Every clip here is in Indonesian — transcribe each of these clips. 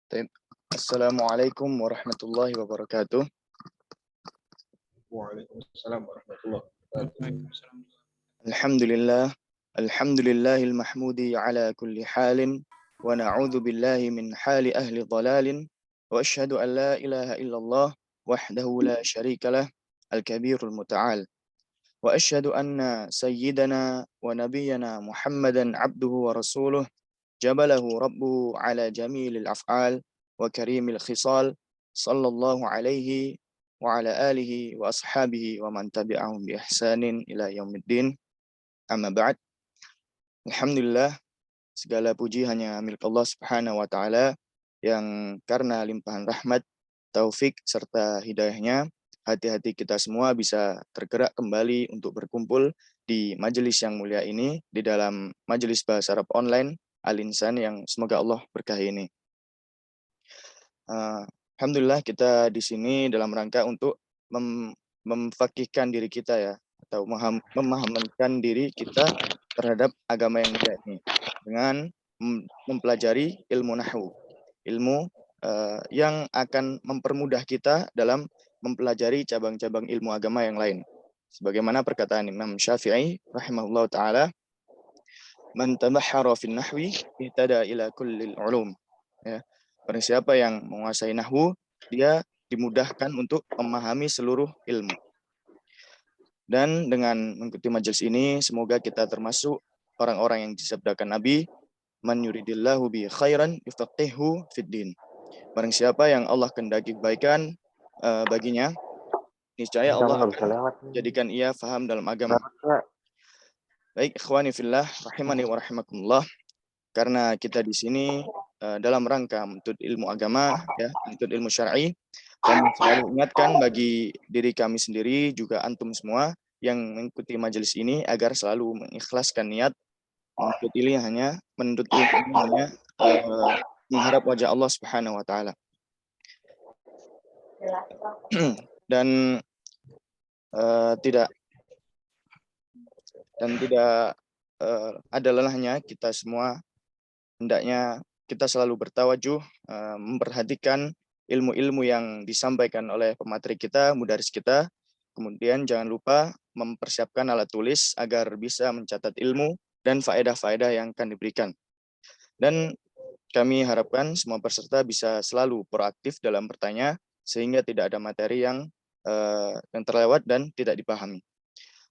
طيب. Assalamualaikum warahmatullahi wabarakatuh. Waalaikumsalam warahmatullahi wabarakatuh. Alhamdulillah. Alhamdulillahil mahmudi ala kulli halin. Wa na'udzu billahi min hali ahli dhalalin. Wa asyhadu an la ilaha illallah wahdahu la syarikalah al-kabirul muta'al. Wa asyhadu anna sayyidana wa nabiyyana Muhammadan abduhu wa rasuluh. Jabalahu rabbuhu ala jamilil af'al wa karimil khisal. Sallallahu alaihi wa ala alihi wa ashabihi wa man tabi'ahum bi ihsanin ila yaumiddin. Amma ba'd. Alhamdulillah, segala puji hanya milik Allah Subhanahu wa taala yang karena limpahan rahmat, taufik serta hidayahnya, hati-hati kita semua bisa tergerak kembali untuk berkumpul di majelis yang mulia ini, di dalam majelis bahasa Arab online Al-Insan yang semoga Allah berkahi ini. Alhamdulillah kita di sini dalam rangka untuk memfakihkan diri kita ya, atau memahamkan diri kita terhadap agama yang mulia ini dengan mempelajari ilmu nahwu, ilmu yang akan mempermudah kita dalam mempelajari cabang-cabang ilmu agama yang lain. Sebagaimana perkataan Imam Syafi'i rahimahullah ta'ala, man tabahhara fin nahwi ihtada ila kullil ulum. Ya, barang siapa yang menguasai nahwu, dia dimudahkan untuk memahami seluruh ilmu. Dan dengan mengikuti majelis ini, semoga kita termasuk orang-orang yang disabdakan Nabi, man yuridillahu bi khairan yufaqihu fid din. Barang siapa yang Allah kehendaki kebaikan baginya, niscaya Allah akan jadikan ia faham dalam agama. Baik, ikhwani fillah, rahimani wa rahimakumullah. Karena kita di sini dalam rangka menuntut ilmu agama, ya, menuntut ilmu syar'i, dan selalu ingatkan bagi diri kami sendiri, juga antum semua yang mengikuti majelis ini, agar selalu mengikhlaskan niat menuntut ilmu hanya mengharap wajah Allah Subhanahu wa taala. Dan tidak ada lelahnya kita semua, hendaknya kita selalu bertawajuh memperhatikan ilmu-ilmu yang disampaikan oleh pemateri kita, mudaris kita. Kemudian jangan lupa mempersiapkan alat tulis agar bisa mencatat ilmu dan faedah-faedah yang akan diberikan. Dan kami harapkan semua peserta bisa selalu proaktif dalam bertanya, sehingga tidak ada materi yang terlewat dan tidak dipahami.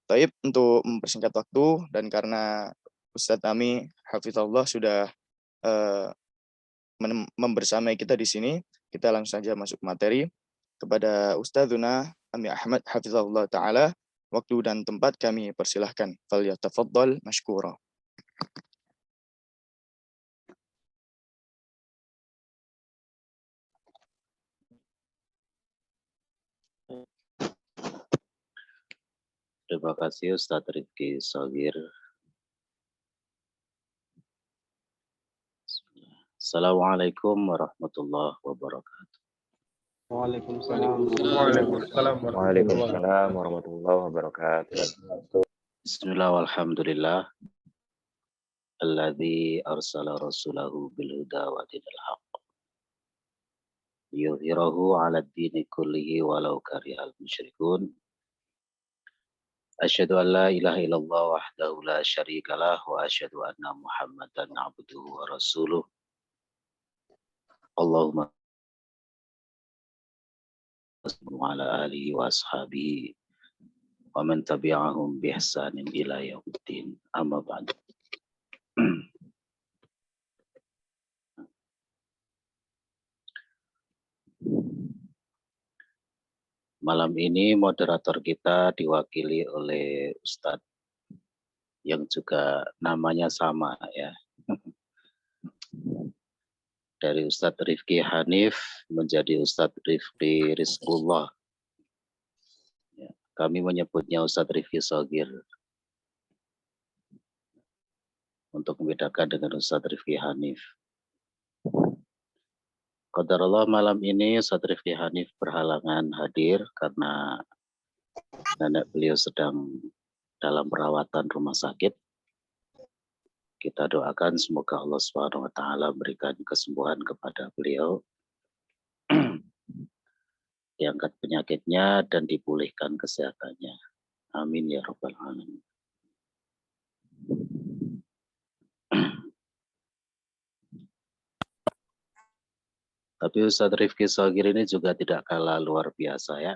Taib, untuk mempersingkat waktu dan karena Ustadz Ami hafizallah sudah membersamai kita di sini, kita langsung saja masuk materi. Kepada Ustadzuna Ami Ahmad hafizallah taala, waktu dan tempat kami persilahkan. Falyatafaddal mashkura. Terima kasih Ustadz Rifki Shogir. Assalamualaikum warahmatullahi wabarakatuh. Waalaikumsalam warahmatullahi wabarakatuh. Bismillah walhamdulillah. Alladzi arsala rasulahu bil huda wa dinil haqq. Yudhhirahu 'ala ad-dini kullihi walau karihal musyrikun. Asyhadu an la ilaha illallah wahdahu la syarikalah wa asyhadu anna Muhammadan abduhu wa rasuluh. Allahumma wa ala alihi wa ashabihi wa man tabi'ahum bi ihsanin ila yaumiddin. Amma ba'd. Malam ini moderator kita diwakili oleh Ustadz yang juga namanya sama ya. Dari Ustadz Rifki Hanif menjadi Ustadz Rifki Rizqullah. Ya, kami menyebutnya Ustadz Rifki Shogir untuk membedakan dengan Ustadz Rifki Hanif. Qadarullah malam ini Ustadz Rifki Hanif berhalangan hadir karena nenek beliau sedang dalam perawatan rumah sakit. Kita doakan semoga Allah Subhanahu wa taala berikan kesembuhan kepada beliau, diangkat penyakitnya dan dipulihkan kesehatannya. Amin ya rabbal alamin. Tapi Ustadz Rifki Shogir ini juga tidak kalah luar biasa ya.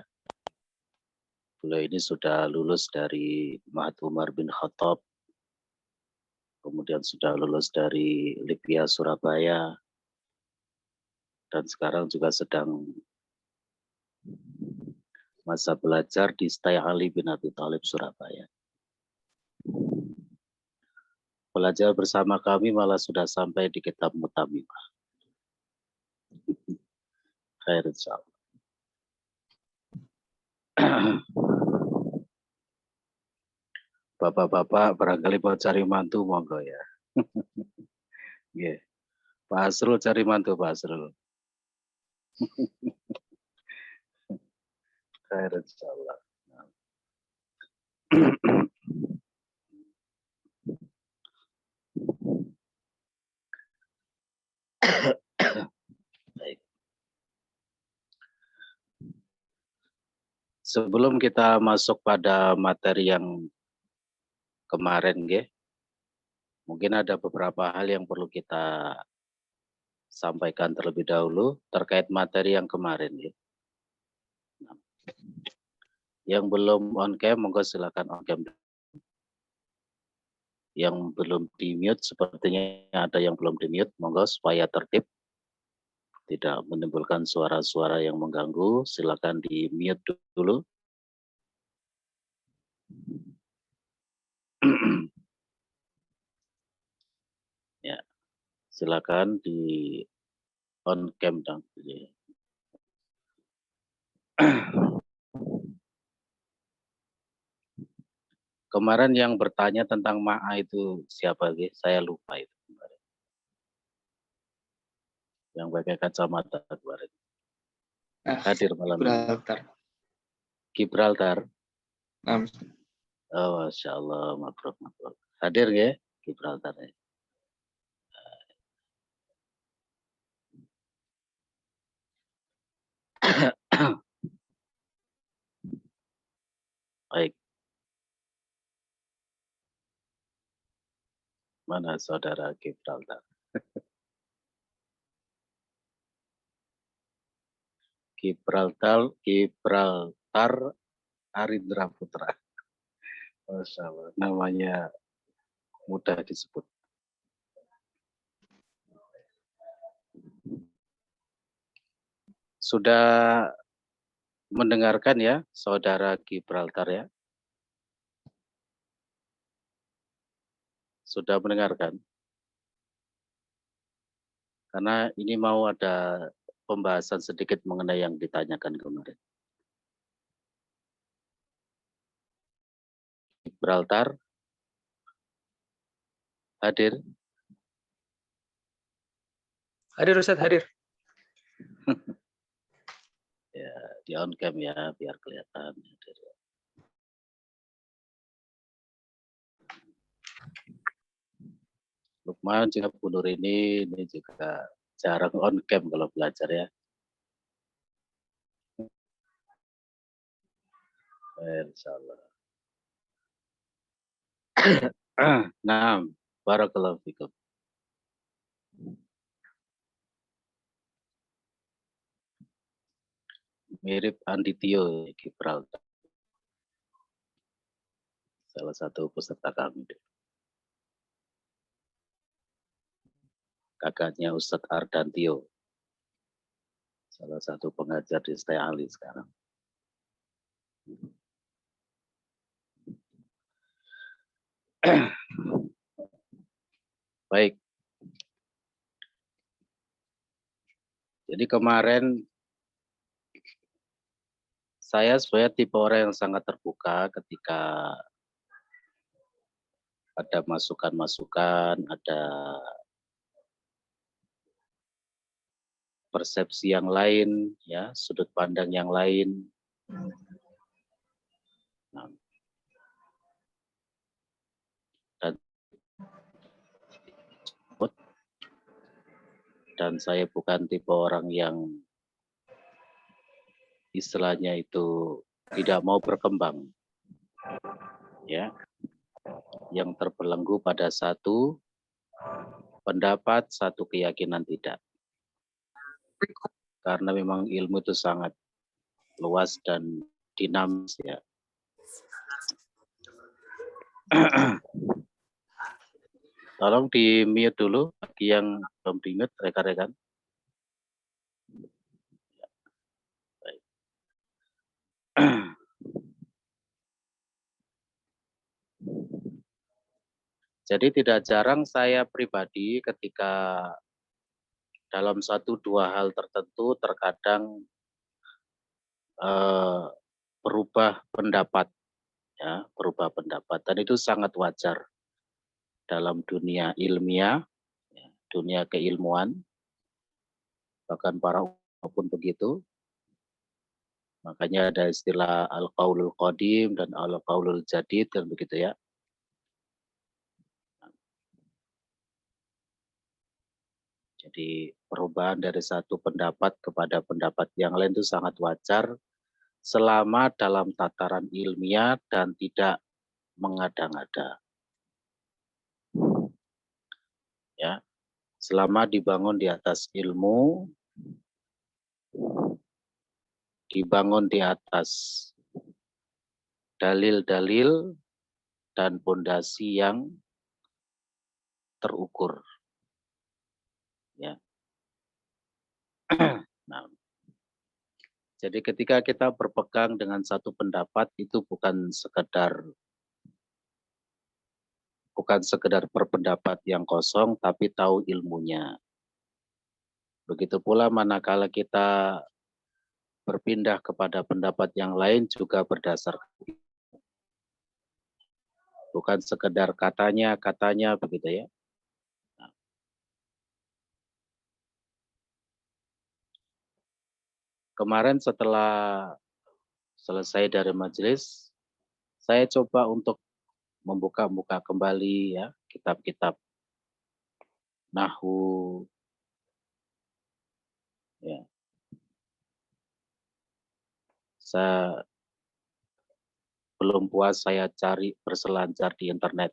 Beliau ini sudah lulus dari Ma'had Umar bin Khattab, kemudian sudah lulus dari Libya Surabaya, dan sekarang juga sedang masa belajar di Stai Ali bin Abi Thalib Surabaya. Belajar bersama kami malah sudah sampai di kitab Mutamimah. Khair insyaallah. Bapak-bapak barangkali mau cari mantu monggo ya. Yeah. Pak Asrul cari mantu Pak Asrul. Khair insyaallah. Baik. Sebelum kita masuk pada materi yang kemarin, mungkin ada beberapa hal yang perlu kita sampaikan terlebih dahulu terkait materi yang kemarin. Yang belum on cam, monggo silakan on cam. Yang belum di mute, sepertinya ada yang belum di mute, monggo supaya tertib, tidak menimbulkan suara-suara yang mengganggu, silakan di mute dulu. Ya, silakan di on cam dong. Kemarin yang bertanya tentang ma'a itu siapa? Saya lupa itu kemarin. Yang pakai kacamata kemarin. Hadir malam Gibraltar. ini. Gibraltar. Nah, Oh, Masya Allah, mabrur. Hadir ya, Gibraltar. Baik. Mana saudara Gibraltar? Gibraltar Arindra Putra. Masya Allah, namanya mudah disebut. Sudah mendengarkan ya, saudara Gibraltar ya? Sudah mendengarkan? Karena ini mau ada pembahasan sedikit mengenai yang ditanyakan kemarin. Gibraltar hadir? hadir Ustadz, hadir. Ya, di on cam ya, biar kelihatan. Lukman juga Bunur ini juga jarang on cam kalau belajar ya. Insyaallah. Nah, barakallahu fikum. Mirip Anditio Gibraltar. Salah satu peserta kami. Kakaknya Ustadz Ardantio. Salah satu pengajar di Stai Ali sekarang. Baik. Jadi kemarin saya sebenarnya tipe orang yang sangat terbuka ketika ada masukan-masukan, ada persepsi yang lain, ya, sudut pandang yang lain. Nah, dan dan saya bukan tipe orang yang istilahnya itu tidak mau berkembang, ya, yang terbelenggu pada satu pendapat, satu keyakinan tidak. Karena memang ilmu itu sangat luas dan dinamis, ya. Tolong di mute dulu bagi yang belum di mute, rekan-rekan. Jadi tidak jarang saya pribadi ketika dalam satu dua hal tertentu terkadang berubah pendapat, ya, berubah pendapat, dan itu sangat wajar dalam dunia ilmiah, ya, dunia keilmuan, bahkan para ulama pun begitu. Makanya ada istilah al-qaulul qadim dan al-qaulul jadid dan begitu, ya. Jadi perubahan dari satu pendapat kepada pendapat yang lain itu sangat wajar selama dalam tataran ilmiah dan tidak mengada-ngada. Ya, selama dibangun di atas ilmu, dibangun di atas dalil-dalil dan pondasi yang terukur. Ya. Nah, jadi ketika kita berpegang dengan satu pendapat itu bukan sekedar berpendapat yang kosong, tapi tahu ilmunya. Begitu pula manakala kita berpindah kepada pendapat yang lain juga berdasarkan bukan sekedar katanya begitu, ya. Nah, kemarin setelah selesai dari majelis, saya coba untuk membuka kembali, ya, kitab-kitab nahwu, ya. Saya belum puas, saya cari berselancar di internet.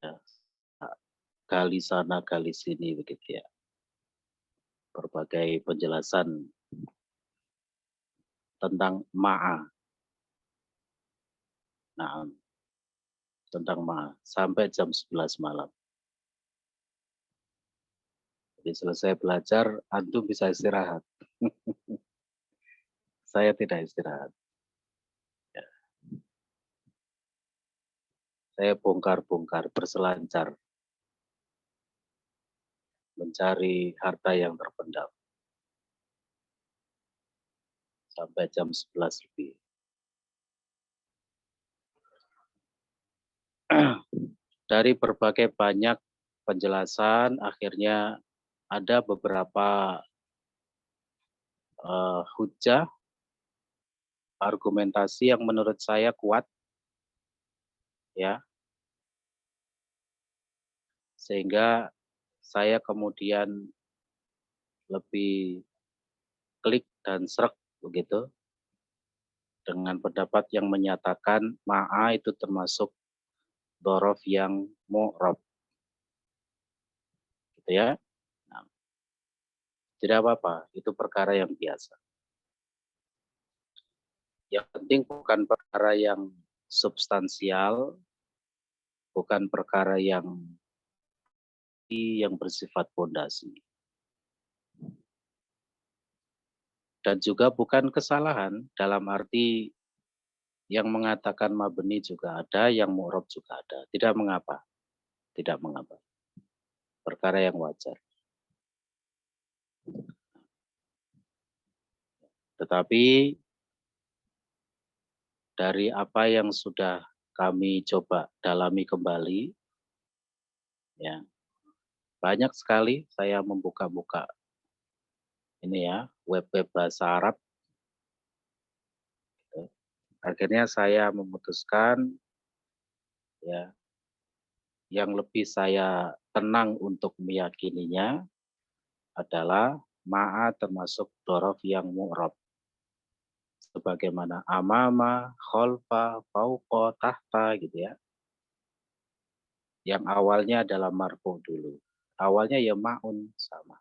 Ya. Gali sana, gali sini begitu, ya. Berbagai penjelasan tentang ma'a. Nah, tentang ma'a sampai jam 11 malam. Jadi selesai belajar, antum bisa istirahat. Saya tidak istirahat. Ya. Saya bongkar-bongkar, berselancar, mencari harta yang terpendam. Sampai jam 11 lebih. Dari berbagai banyak penjelasan, akhirnya ada beberapa hujah, argumentasi yang menurut saya kuat, ya, sehingga saya kemudian lebih klik dan srek begitu dengan pendapat yang menyatakan ma'a itu termasuk dhorof yang mu'rab, gitu, ya. Nah, tidak apa-apa, itu perkara yang biasa. Yang penting bukan perkara yang substansial, bukan perkara yang bersifat fondasi. Dan juga bukan kesalahan dalam arti yang mengatakan mabni juga ada, yang mu'rab juga ada. Tidak mengapa. Tidak mengapa. Perkara yang wajar. Tetapi dari apa yang sudah kami coba dalami kembali, ya, banyak sekali saya membuka-buka ini, ya, web-web bahasa Arab. Akhirnya saya memutuskan, ya, yang lebih saya tenang untuk meyakininya adalah ma'a termasuk dhorof yang mu'rab. Sebagaimana amama, kholfa, fauqa, tahta gitu ya. Yang awalnya adalah marfu dulu. Awalnya ya ma'un sama.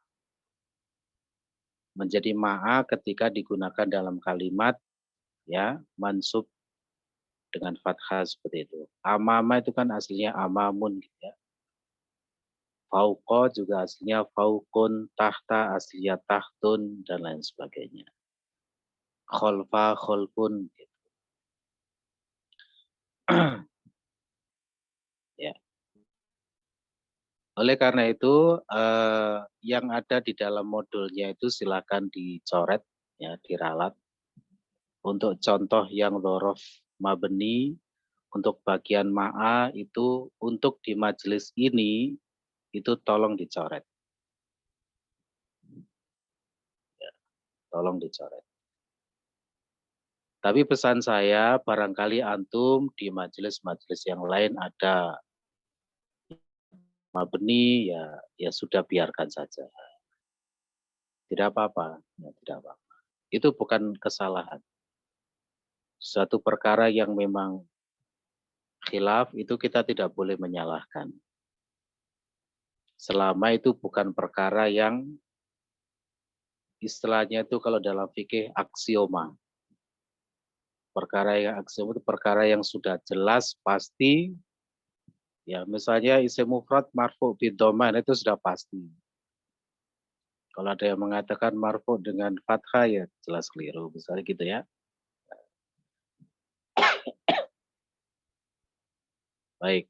Menjadi ma'a ketika digunakan dalam kalimat ya mansub dengan fathah seperti itu. Amama itu kan aslinya amamun gitu ya. Fauqa juga aslinya faukun, tahta aslinya tahtun dan lain sebagainya. Kholfa, kholfun gitu. Ya. Oleh karena itu yang ada di dalam modulnya itu silakan dicoret ya, diralat. Untuk contoh yang dhorof mabni untuk bagian ma'a itu untuk di majelis ini itu tolong dicoret. Ya, tolong dicoret. Tapi pesan saya barangkali antum di majelis-majelis yang lain ada mabni ya sudah biarkan saja. Tidak apa-apa, ya, tidak apa-apa. Itu bukan kesalahan. Suatu perkara yang memang khilaf itu kita tidak boleh menyalahkan. Selama itu bukan perkara yang istilahnya itu kalau dalam fikih aksioma. Perkara yang aksioma itu perkara yang sudah jelas, pasti. Ya, misalnya isim mufrad marfu bidhoman itu sudah pasti. Kalau ada yang mengatakan marfu dengan fathah ya jelas keliru, misalnya gitu ya. Baik.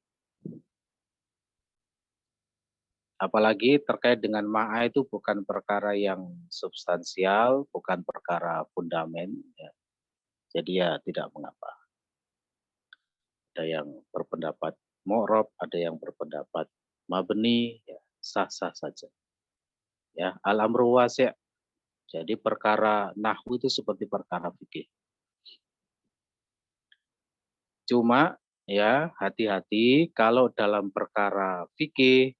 Apalagi terkait dengan ma'a itu bukan perkara yang substansial, bukan perkara fundamen. Ya. Jadi ya tidak mengapa. Ada yang berpendapat mu'rab, ada yang berpendapat mabni, ya, sah-sah saja. Ya, al-amru wasi'. Jadi perkara nahwu itu seperti perkara fikih. Cuma ya hati-hati kalau dalam perkara fikih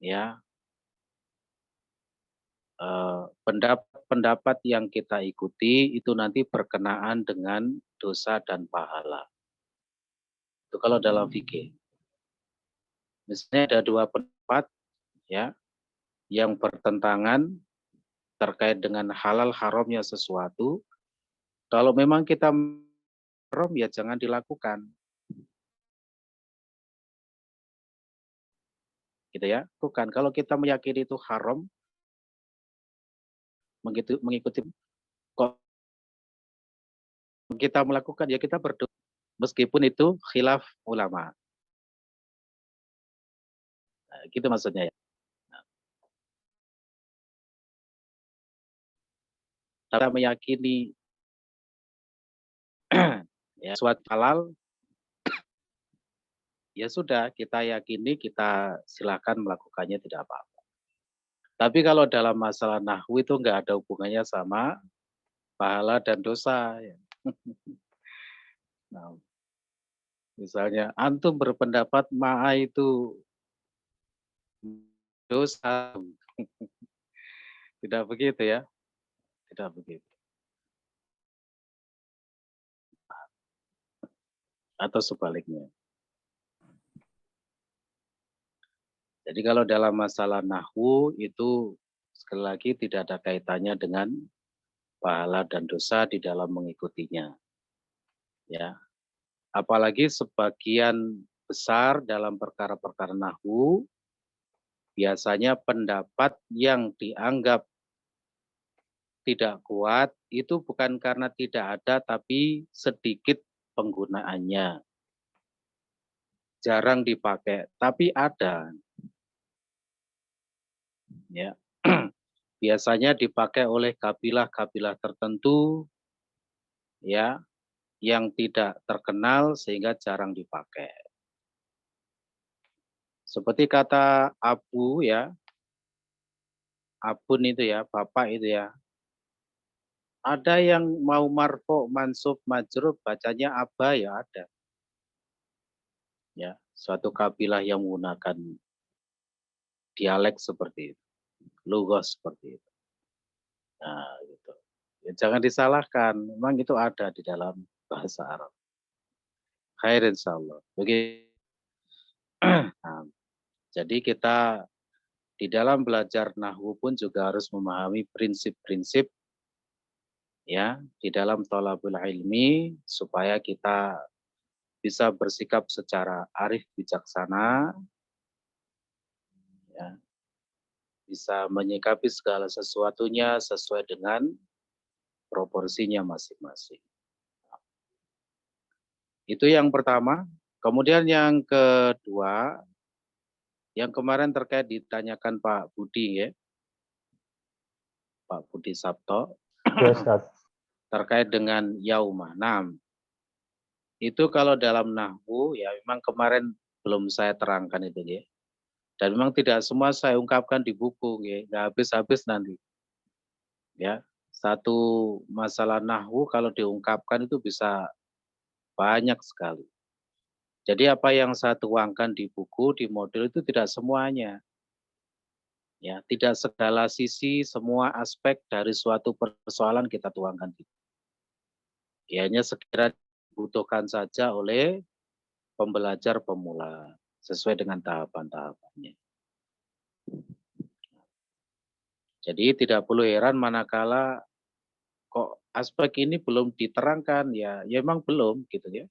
ya pendapat yang kita ikuti itu nanti berkenaan dengan dosa dan pahala. Itu kalau dalam fikih. Misalnya ada dua pendapat ya yang bertentangan terkait dengan halal haramnya sesuatu. Kalau memang kita haram ya jangan dilakukan. Gitu ya. Bukan kalau kita meyakini itu haram mengikuti kok kita melakukan ya kita berdoa meskipun itu khilaf ulama. Nah, gitu maksudnya ya. Nah, kita meyakini ya suatu halal ya sudah kita yakini kita silakan melakukannya tidak apa-apa. Tapi kalau dalam masalah nahwu itu enggak ada hubungannya sama pahala dan dosa ya. Nah, misalnya antum berpendapat ma'a itu dosa. Tidak begitu ya. Tidak begitu. Atau sebaliknya. Jadi kalau dalam masalah nahwu itu sekali lagi tidak ada kaitannya dengan pahala dan dosa di dalam mengikutinya. Ya. Apalagi sebagian besar dalam perkara-perkara nahwu biasanya pendapat yang dianggap tidak kuat itu bukan karena tidak ada tapi sedikit penggunaannya. Jarang dipakai, tapi ada. Ya. Biasanya dipakai oleh kabilah-kabilah tertentu ya yang tidak terkenal sehingga jarang dipakai. Seperti kata abu ya. Abun itu ya, bapak itu ya. Ada yang mau marfu, mansub, majrur bacanya aba ya ada. Ya, suatu kabilah yang menggunakan dialek seperti itu, lugah seperti itu. Nah, gitu. Ya, jangan disalahkan, memang itu ada di dalam bahasa Arab. Khair insyaallah. Begitu. Nah, jadi kita di dalam belajar nahwu pun juga harus memahami prinsip-prinsip ya di dalam thalabul ilmi supaya kita bisa bersikap secara arif bijaksana ya, bisa menyikapi segala sesuatunya sesuai dengan proporsinya masing-masing. Itu yang pertama. Kemudian yang kedua, yang kemarin terkait ditanyakan Pak Budi ya, Pak Budi Sabto, Ya, Ustaz. terkait dengan yaumah. Nah, itu kalau dalam nahwu ya memang kemarin belum saya terangkan itu ya. Dan memang tidak semua saya ungkapkan di buku ya, nggak habis-habis nanti. Ya, satu masalah nahwu kalau diungkapkan itu bisa banyak sekali. Jadi apa yang saya tuangkan di buku, di modul itu tidak semuanya. Ya, tidak segala sisi, semua aspek dari suatu persoalan kita tuangkan. Ya, hanya sekira dibutuhkan saja oleh pembelajar pemula sesuai dengan tahapan-tahapannya. Jadi tidak perlu heran manakala kok aspek ini belum diterangkan ya, ya memang belum gitu ya.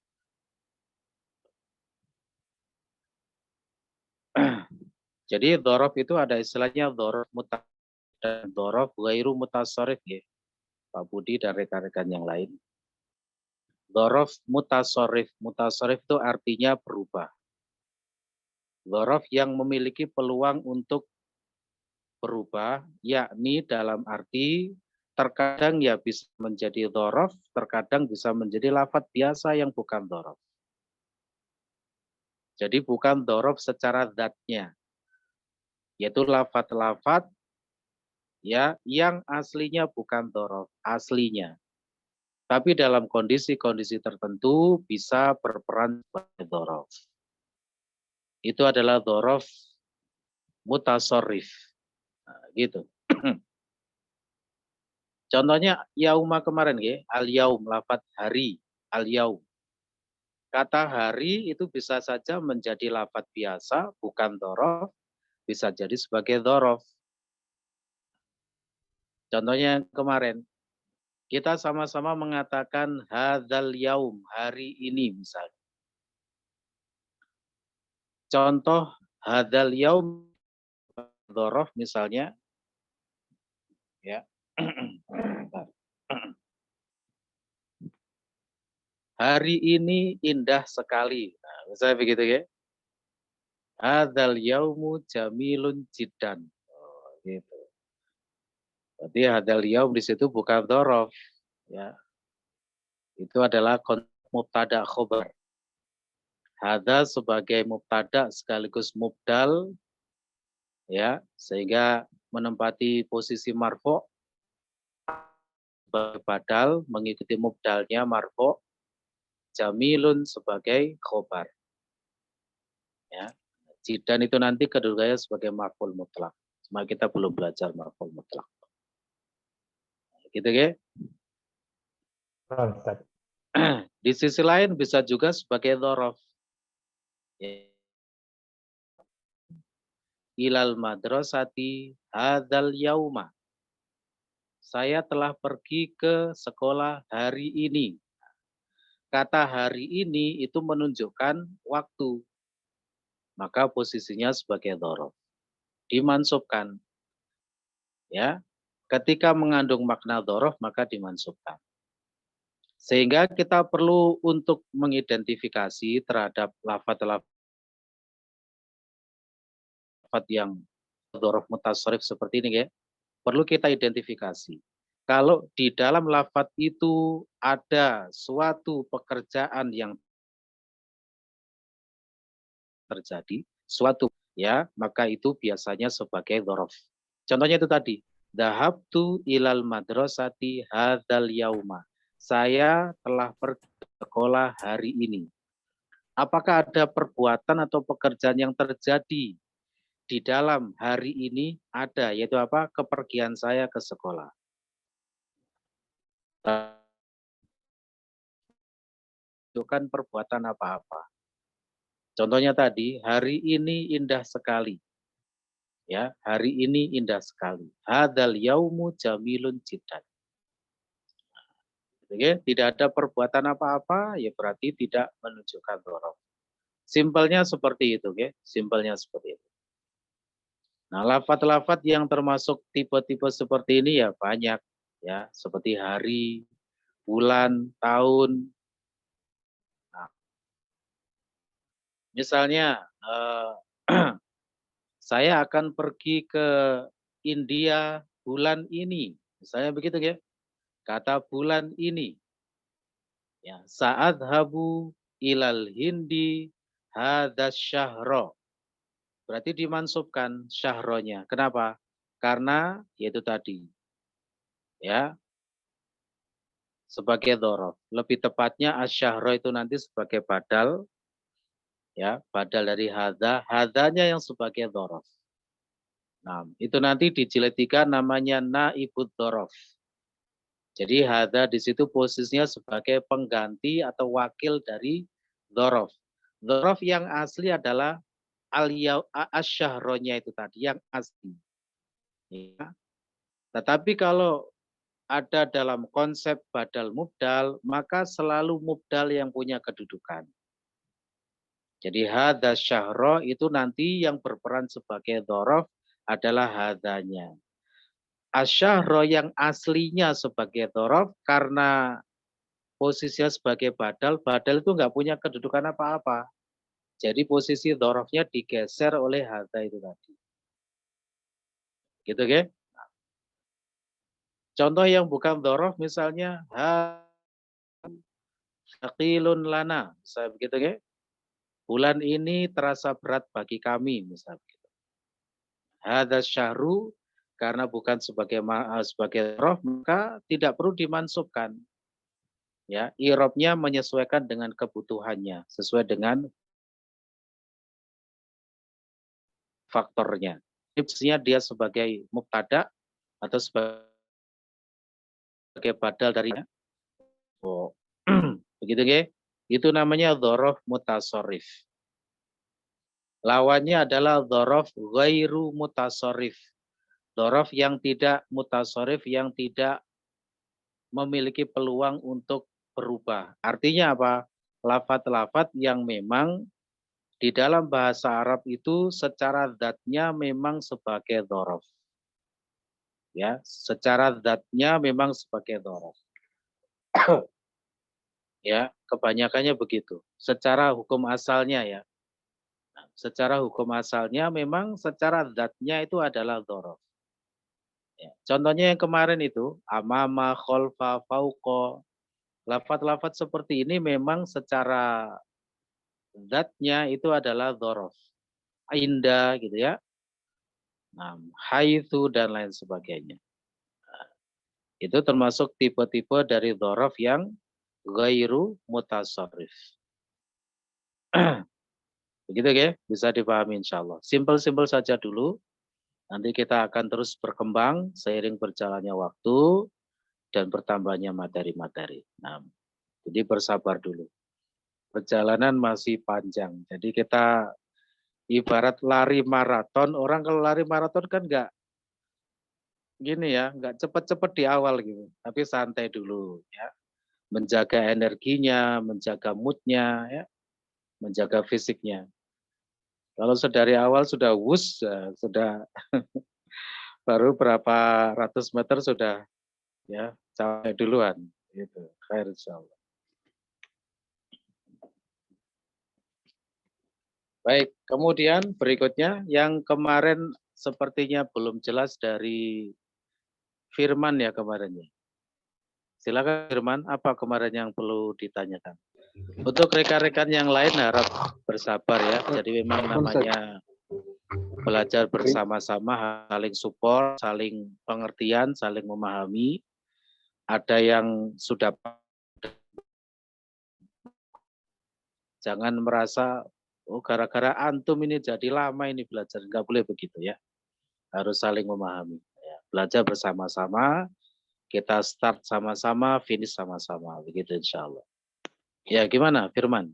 Jadi dhorof itu ada istilahnya dhorof muta dan dhorof ghairu mutasarrif ya. Pak Budi dan rekan-rekan yang lain. Dhorof mutasarrif, mutasarrif itu artinya berubah. Dhorof yang memiliki peluang untuk berubah, yakni dalam arti terkadang ya bisa menjadi dhorof, terkadang bisa menjadi lafadz biasa yang bukan dhorof. Jadi bukan dhorof secara zatnya, yaitu lafadz-lafadz ya yang aslinya bukan dhorof, aslinya. Tapi dalam kondisi-kondisi tertentu bisa berperan sebagai dhorof. Itu adalah dhorof mutasarrif. Nah, gitu. Contohnya yauma kemarin ya, al-yaum, lafadz hari, al-yaum. Kata hari itu bisa saja menjadi lafadz biasa, bukan dhorof, bisa jadi sebagai dhorof. Contohnya yang kemarin, kita sama-sama mengatakan hadzal yaum, hari ini misalnya. Contoh hadzal yaum dhorof misalnya, ya. Hari ini indah sekali. Nah, misalnya begitu ya. Hadzal yaumu jamilun jiddan. Oh, gitu. Berarti hadzal yaum di situ bukan dhorof, ya. Itu adalah mubtada khobar. Hadza sebagai mubtada sekaligus mubdal, ya, sehingga menempati posisi marfu sebagai badal, mengikuti mubdalnya marfu, jamilun sebagai khobar. Ya. Jidan itu nanti kedudukannya sebagai maf'ul mutlak. Cuma kita belum belajar maf'ul mutlak. Gitu ya. Di sisi lain bisa juga sebagai dhorof. Ya. Ilal madrasati hadzal yauma. Saya telah pergi ke sekolah hari ini. Kata hari ini itu menunjukkan waktu. Maka posisinya sebagai dhorof. Dimansubkan. Ya. Ketika mengandung makna dhorof maka dimansubkan. Sehingga kita perlu untuk mengidentifikasi terhadap lafadz yang dhorof mutasarrif seperti ini ya. Perlu kita identifikasi. Kalau di dalam lafadz itu ada suatu pekerjaan yang terjadi, suatu ya, maka itu biasanya sebagai dhorof. Contohnya itu tadi, dhahabtu ilal madrasati hadzal yauma. Saya telah pergi ke sekolah hari ini. apakah ada perbuatan atau pekerjaan yang terjadi di dalam hari ini? Ada, yaitu apa? Kepergian saya ke sekolah. Bukan perbuatan apa-apa. Contohnya tadi, hari ini indah sekali. Ya, hari ini indah sekali. Hadzal yaumu jamilun jiddan. Oke, tidak ada perbuatan apa-apa, ya berarti tidak menunjukkan dhorof. Simpelnya seperti itu, oke? Simpelnya seperti itu. Nah, lafadz-lafadz yang termasuk tipe-tipe seperti ini ya banyak, ya, seperti hari, bulan, tahun. Nah, misalnya, saya akan pergi ke India bulan ini, misalnya begitu, ya. Kata bulan ini, ya, saat habu ilal hindi hadas syahro. Berarti dimansubkan syahronya. Kenapa? Karena yaitu tadi, ya, sebagai dhorof. Lebih tepatnya asyahro itu nanti sebagai badal, ya, badal dari hadza, hadzanya yang sebagai dhorof. Nah, itu nanti dijiletikan namanya naibud dhorof. Jadi hadza di situ posisinya sebagai pengganti atau wakil dari dhorof. Dhorof yang asli adalah asyahronya itu tadi, yang asli. Ya. Tetapi kalau ada dalam konsep badal mubdal, maka selalu mubdal yang punya kedudukan. Jadi hadza syahro itu nanti yang berperan sebagai dhorof adalah hadzanya. Asyahro yang aslinya sebagai dhorof karena posisinya sebagai badal, badal itu nggak punya kedudukan apa-apa. Jadi posisi dhorofnya digeser oleh hadza itu tadi. Gitu, ya? Contoh yang bukan dhorof misalnya thaqilun lana, misalnya begitu, ya. Bulan ini terasa berat bagi kami, misalnya begitu. Hadza syahru, karena bukan sebagai dhorof, maka tidak perlu dimansubkan. Ya, i'rabnya menyesuaikan dengan kebutuhannya, sesuai dengan faktornya. Tipsnya dia sebagai mubtada atau sebagai badal darinya. Oh. Begitu, ya? Itu namanya dhorof mutasarrif. Lawannya adalah dhorof ghairu mutasarrif. Dhorof yang tidak mutasarrif, yang tidak memiliki peluang untuk berubah. Artinya apa? Lafadz-lafadz yang memang di dalam bahasa Arab itu secara zatnya memang sebagai dhorof. Ya, secara zatnya memang sebagai dhorof. Ya, kebanyakannya begitu. Secara hukum asalnya, ya. Nah, secara hukum asalnya memang secara zatnya itu adalah dhorof. Ya, contohnya yang kemarin itu amama, kholfa, fauqa. Lafadz-lafadz seperti ini memang secara zatnya itu adalah dhorof. Indah gitu, ya. Nah, haitsu dan lain sebagainya. Nah, itu termasuk tipe-tipe dari dhorof yang ghairu mutasarrif. Begitu, ya, bisa dipahami insyaallah. Simpel-simpel saja dulu. Nanti kita akan terus berkembang seiring berjalannya waktu dan bertambahnya materi-materi. Nah, jadi bersabar dulu. Perjalanan masih panjang. Jadi kita ibarat lari maraton. Orang kalau lari maraton kan enggak gini, ya, enggak cepat-cepat di awal gitu. Tapi santai dulu, ya. Menjaga energinya, menjaga moodnya, ya. Menjaga fisiknya. Kalau dari awal sudah wus, sudah baru berapa ratus meter sudah, ya, capek duluan. Gitu. Khair insyaallah. Baik, kemudian berikutnya yang kemarin sepertinya belum jelas dari Firman, ya, kemarinnya. Silakan Firman, apa kemarin yang perlu ditanyakan? Untuk rekan-rekan yang lain harap bersabar, ya. Jadi memang namanya belajar bersama-sama, saling support, saling pengertian, saling memahami. Ada yang sudah Jangan merasa, oh gara-gara antum ini jadi lama ini belajar. Nggak boleh begitu ya. Harus saling memahami. Ya, belajar bersama-sama, kita start sama-sama, finish sama-sama. Begitu insya Allah. Ya gimana Firman?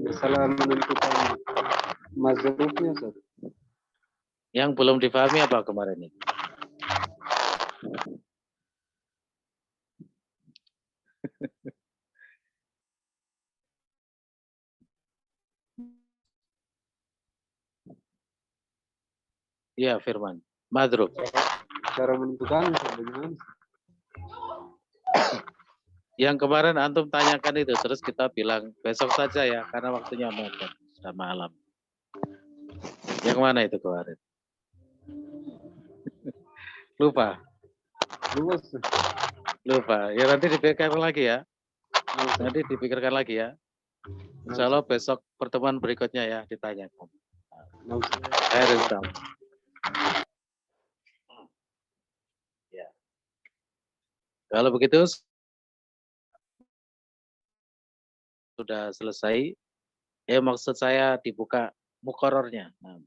Masalah menentukan mazhabnya, Ustaz. Yang belum dipahami apa kemarin ini? Iya Firman. Madrub. Cara menentukan bagaimana? Yang kemarin antum tanyakan itu, terus kita bilang besok saja ya, karena waktunya mepet, sudah malam. Yang mana itu kemarin? Lupa. Lupa. Ya nanti dipikirkan lagi ya. Nanti dipikirkan lagi ya. Insya Allah besok pertemuan berikutnya ya ditanyakan. Ya. Kalau begitu sudah selesai. Maksud saya dibuka mukorornya. Nah.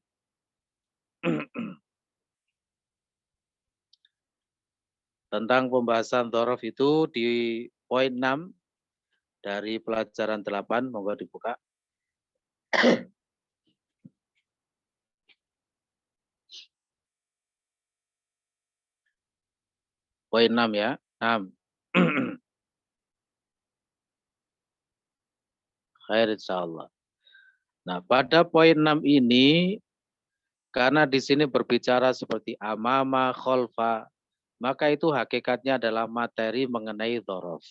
Tentang pembahasan dhorof itu di poin 6 dari pelajaran 8, monggo dibuka. Poin 6 ya. 6. Khair insyaallah. Nah, pada poin 6 ini karena di sini berbicara seperti amama, kholfa, maka itu hakikatnya adalah materi mengenai dhorof.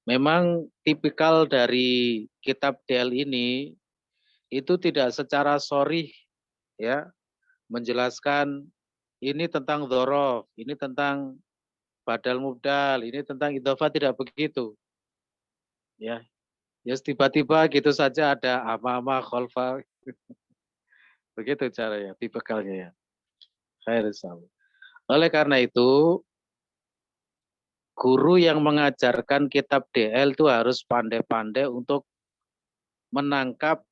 Memang tipikal dari kitab DL ini itu tidak secara sorih ya menjelaskan ini tentang dhorof, ini tentang badal mubdal, ini tentang idhofah, tidak begitu. Ya, tiba-tiba gitu saja ada amama, kholfa. Begitu caranya, tipikalnya ya. Khair insyaallah. Oleh karena itu, guru yang mengajarkan kitab DL itu harus pandai-pandai untuk menangkap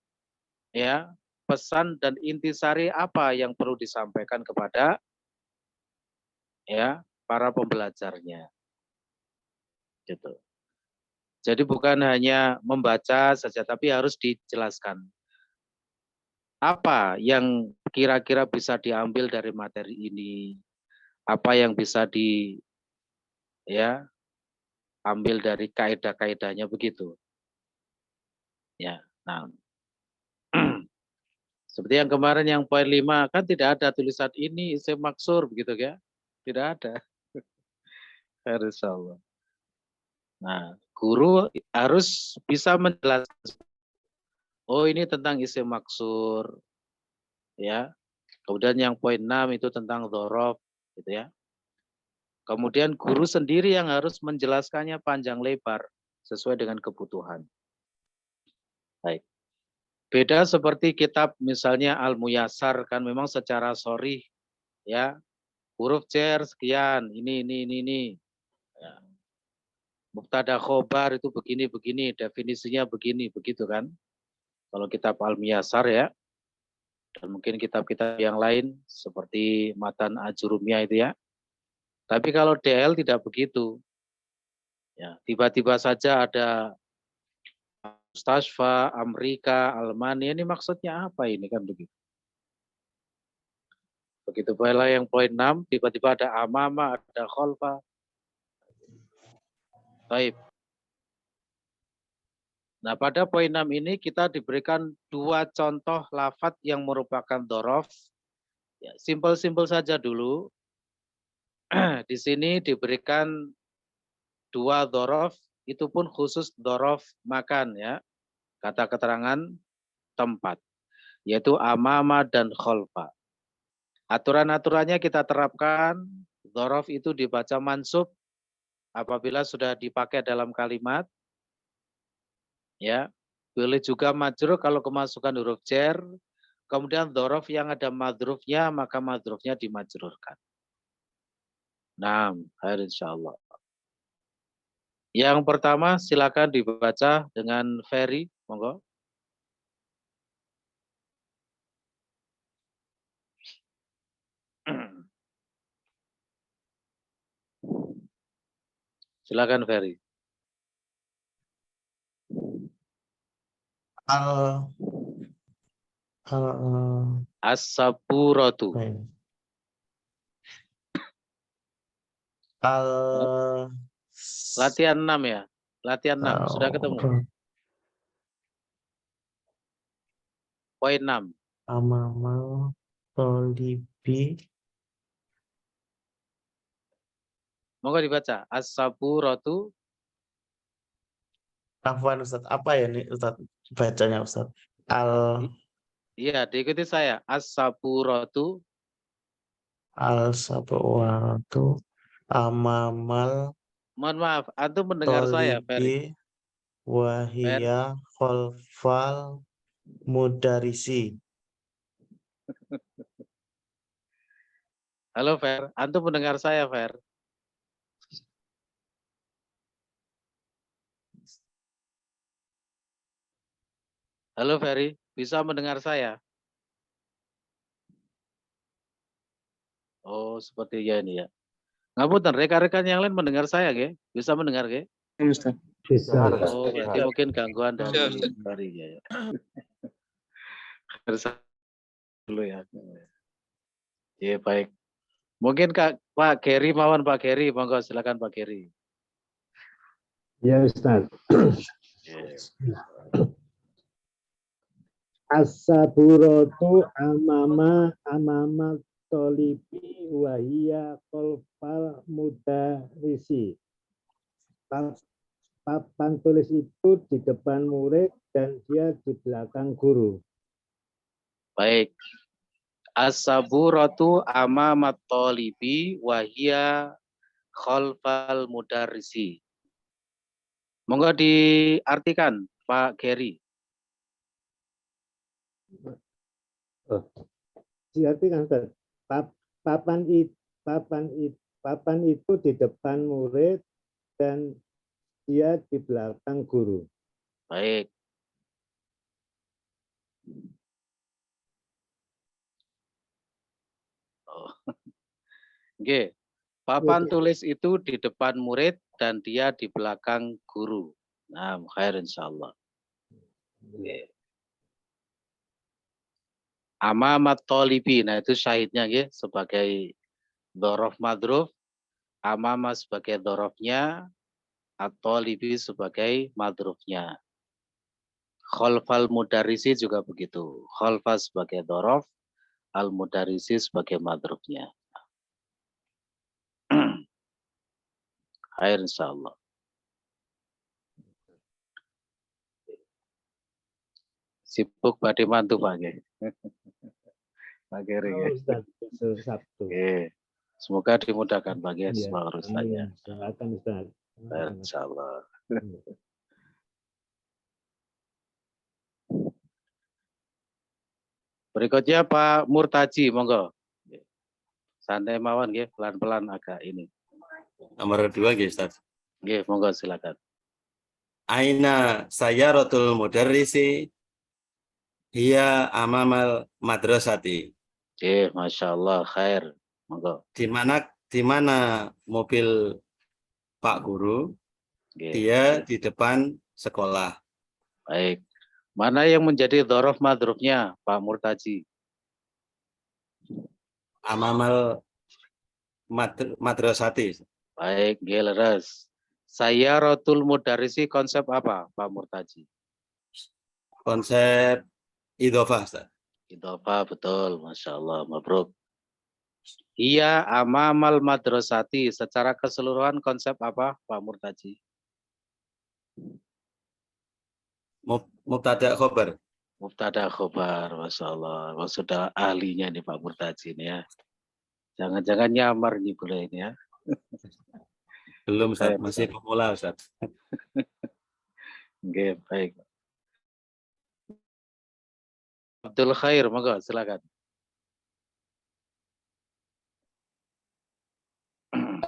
ya pesan dan intisari apa yang perlu disampaikan kepada ya para pembelajarnya. Gitu. Jadi bukan hanya membaca saja, tapi harus dijelaskan apa yang kira-kira bisa diambil dari materi ini, apa yang bisa ambil dari kaidah-kaidahnya begitu. Ya, nah seperti yang kemarin yang poin 5 kan tidak ada tulisan ini isim maksur begitu ya, tidak ada. Insyaallah. Nah, guru harus bisa menjelaskan. Oh ini tentang isim maksur, ya. Kemudian yang poin 6 itu tentang dhorof, gitu ya. Kemudian guru sendiri yang harus menjelaskannya panjang lebar sesuai dengan kebutuhan. Baik. Beda seperti kitab misalnya Al-Muyassar kan memang secara sorih, ya. Huruf jar sekian, ini. Ya. Mubtada khobar itu begini, definisinya begini, begitu kan. Kalau kitab Al-Muyassar ya. Dan mungkin kitab-kitab yang lain seperti Matan Ajurumiyah itu ya. Tapi kalau DL tidak begitu. Ya, tiba-tiba saja ada Mustasfa, Amerika, Almania, ini maksudnya apa ini kan begitu. Begitu pula yang poin 6, tiba-tiba ada amama, ada kholfa. Baik. Nah, pada poin 6 ini kita diberikan 2 contoh lafadz yang merupakan dhorof. Ya, simpel-simpel saja dulu. Di sini diberikan 2 dhorof, itu pun khusus dhorof makan ya. Kata keterangan tempat, yaitu amama dan kholfa. Aturan-aturannya kita terapkan, dhorof itu dibaca mansub apabila sudah dipakai dalam kalimat. Ya, boleh juga majrur kalau kemasukan huruf jar. Kemudian dhorof yang ada madrufnya, maka madrufnya dimajrurkan. Nah, khair insyaallah. Yang pertama silakan dibaca dengan Ferry, monggo. Silakan Ferry. Al As-sapuratu. al Latihan 6 ya. Latihan 6 sudah ketemu. Poin 6. Amamal tolibi. Monggo dibaca. As-sapuratu. Afwan Ustaz, apa ya nih Ustaz bacanya Ustaz? Iya, diikuti saya. As-sapuratu. Al-sabwatu amamal Mohon maaf, antum mendengar saya, Ferry. tolibi wahia kholfal mudarisi. Halo, Fer. Antum mendengar saya, Fer. Halo, Ferry. Bisa mendengar saya? Oh, sepertinya ini ya. Ngapunten, rekan-rekan yang lain mendengar saya, ge? Bisa mendengar, ge? Ustaz. Oh, berarti mungkin gangguan dari Ustaz. Ferry ya. Harus dulu ya. Iya, baik. Mungkin Pak Geri mawon, Pak Geri. Monggo silakan Pak Geri. Ya Ustaz. As-saburatu amama tolibi wahia kolfal mudarisi. Papan tulis itu di depan murid dan dia di belakang guru. Baik. As-saburatu amamat tolibi wahia khalfal mudarrisi. Monggo diartikan Pak Geri. Diartikan Ustaz. Papan itu di depan murid dan dia di belakang guru. Baik. Oh. Oke. Papan tulis itu di depan murid dan dia di belakang guru. Nah, khair insyaallah. Oke. Amamat tolibi. Nah, itu syahidnya ya, sebagai dhorof madruf. Amama sebagai dhorofnya. At-tolibi sebagai madrufnya. Khalfal mudarisi juga begitu. Khalfa sebagai dhorof. Al-mudarisi sebagai madrufnya. Khair insyaallah. Sibuk badhe mantu Pak nggih. Pak Geri nggih. Ustaz, besok Sabtu. Oke. Semoga dimudahkan Pak nggih Iya, semua urusannya. silakan Ustaz. Khair insyaallah. Berikutnya Pak Murtaji, monggo. Santai mawon nggih, pelan-pelan agak ini. Nomor 2 nggih Ustaz. Nggih, monggo silakan. Aina sayaratul mudarrisi hiya amamal madrasati. Oke, Masya Allah, khair. Monggo. Di mana mobil Pak Guru? Oke. Dia di depan sekolah. Baik. Mana yang menjadi dhorof madrufnya, Pak Murtaji? Amamal madrasati. Baik, leres. Sayaratul mudarrisi konsep apa, Pak Murtaji? Konsep idhofah, Ustaz. Idhofah, betul. Masya Allah, mabruk. Iya, amamal madrasati. Secara keseluruhan konsep apa, Pak Murtaji? Mubtada khobar. Mubtada khobar, Masya Allah. Wah, sudah ahlinya nih Pak Murtaji ini ya. Jangan-jangan nyamar nih boleh ini ya. Belum Ustaz, masih pemula Ustaz. Oke, baik. Abdul Khair, monggo silakan.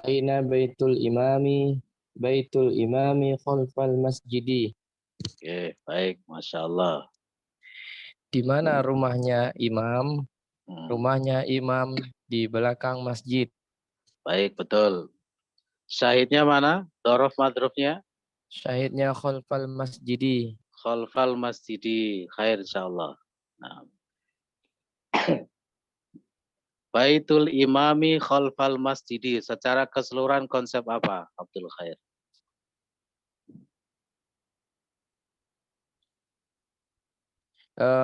Aina baitul imami Baitul imami khalfal masjidi. Oke, baik, Masya Allah. Di mana rumahnya imam? Rumahnya imam di belakang masjid. Baik, betul. Syahidnya mana? Dorof madrufnya? Syahidnya khalfal masjidi. Khalfal masjidi. Khair insyaallah. Nah. Baitul imami khalfal masjidi. Secara keseluruhan konsep apa? Abdul Khair.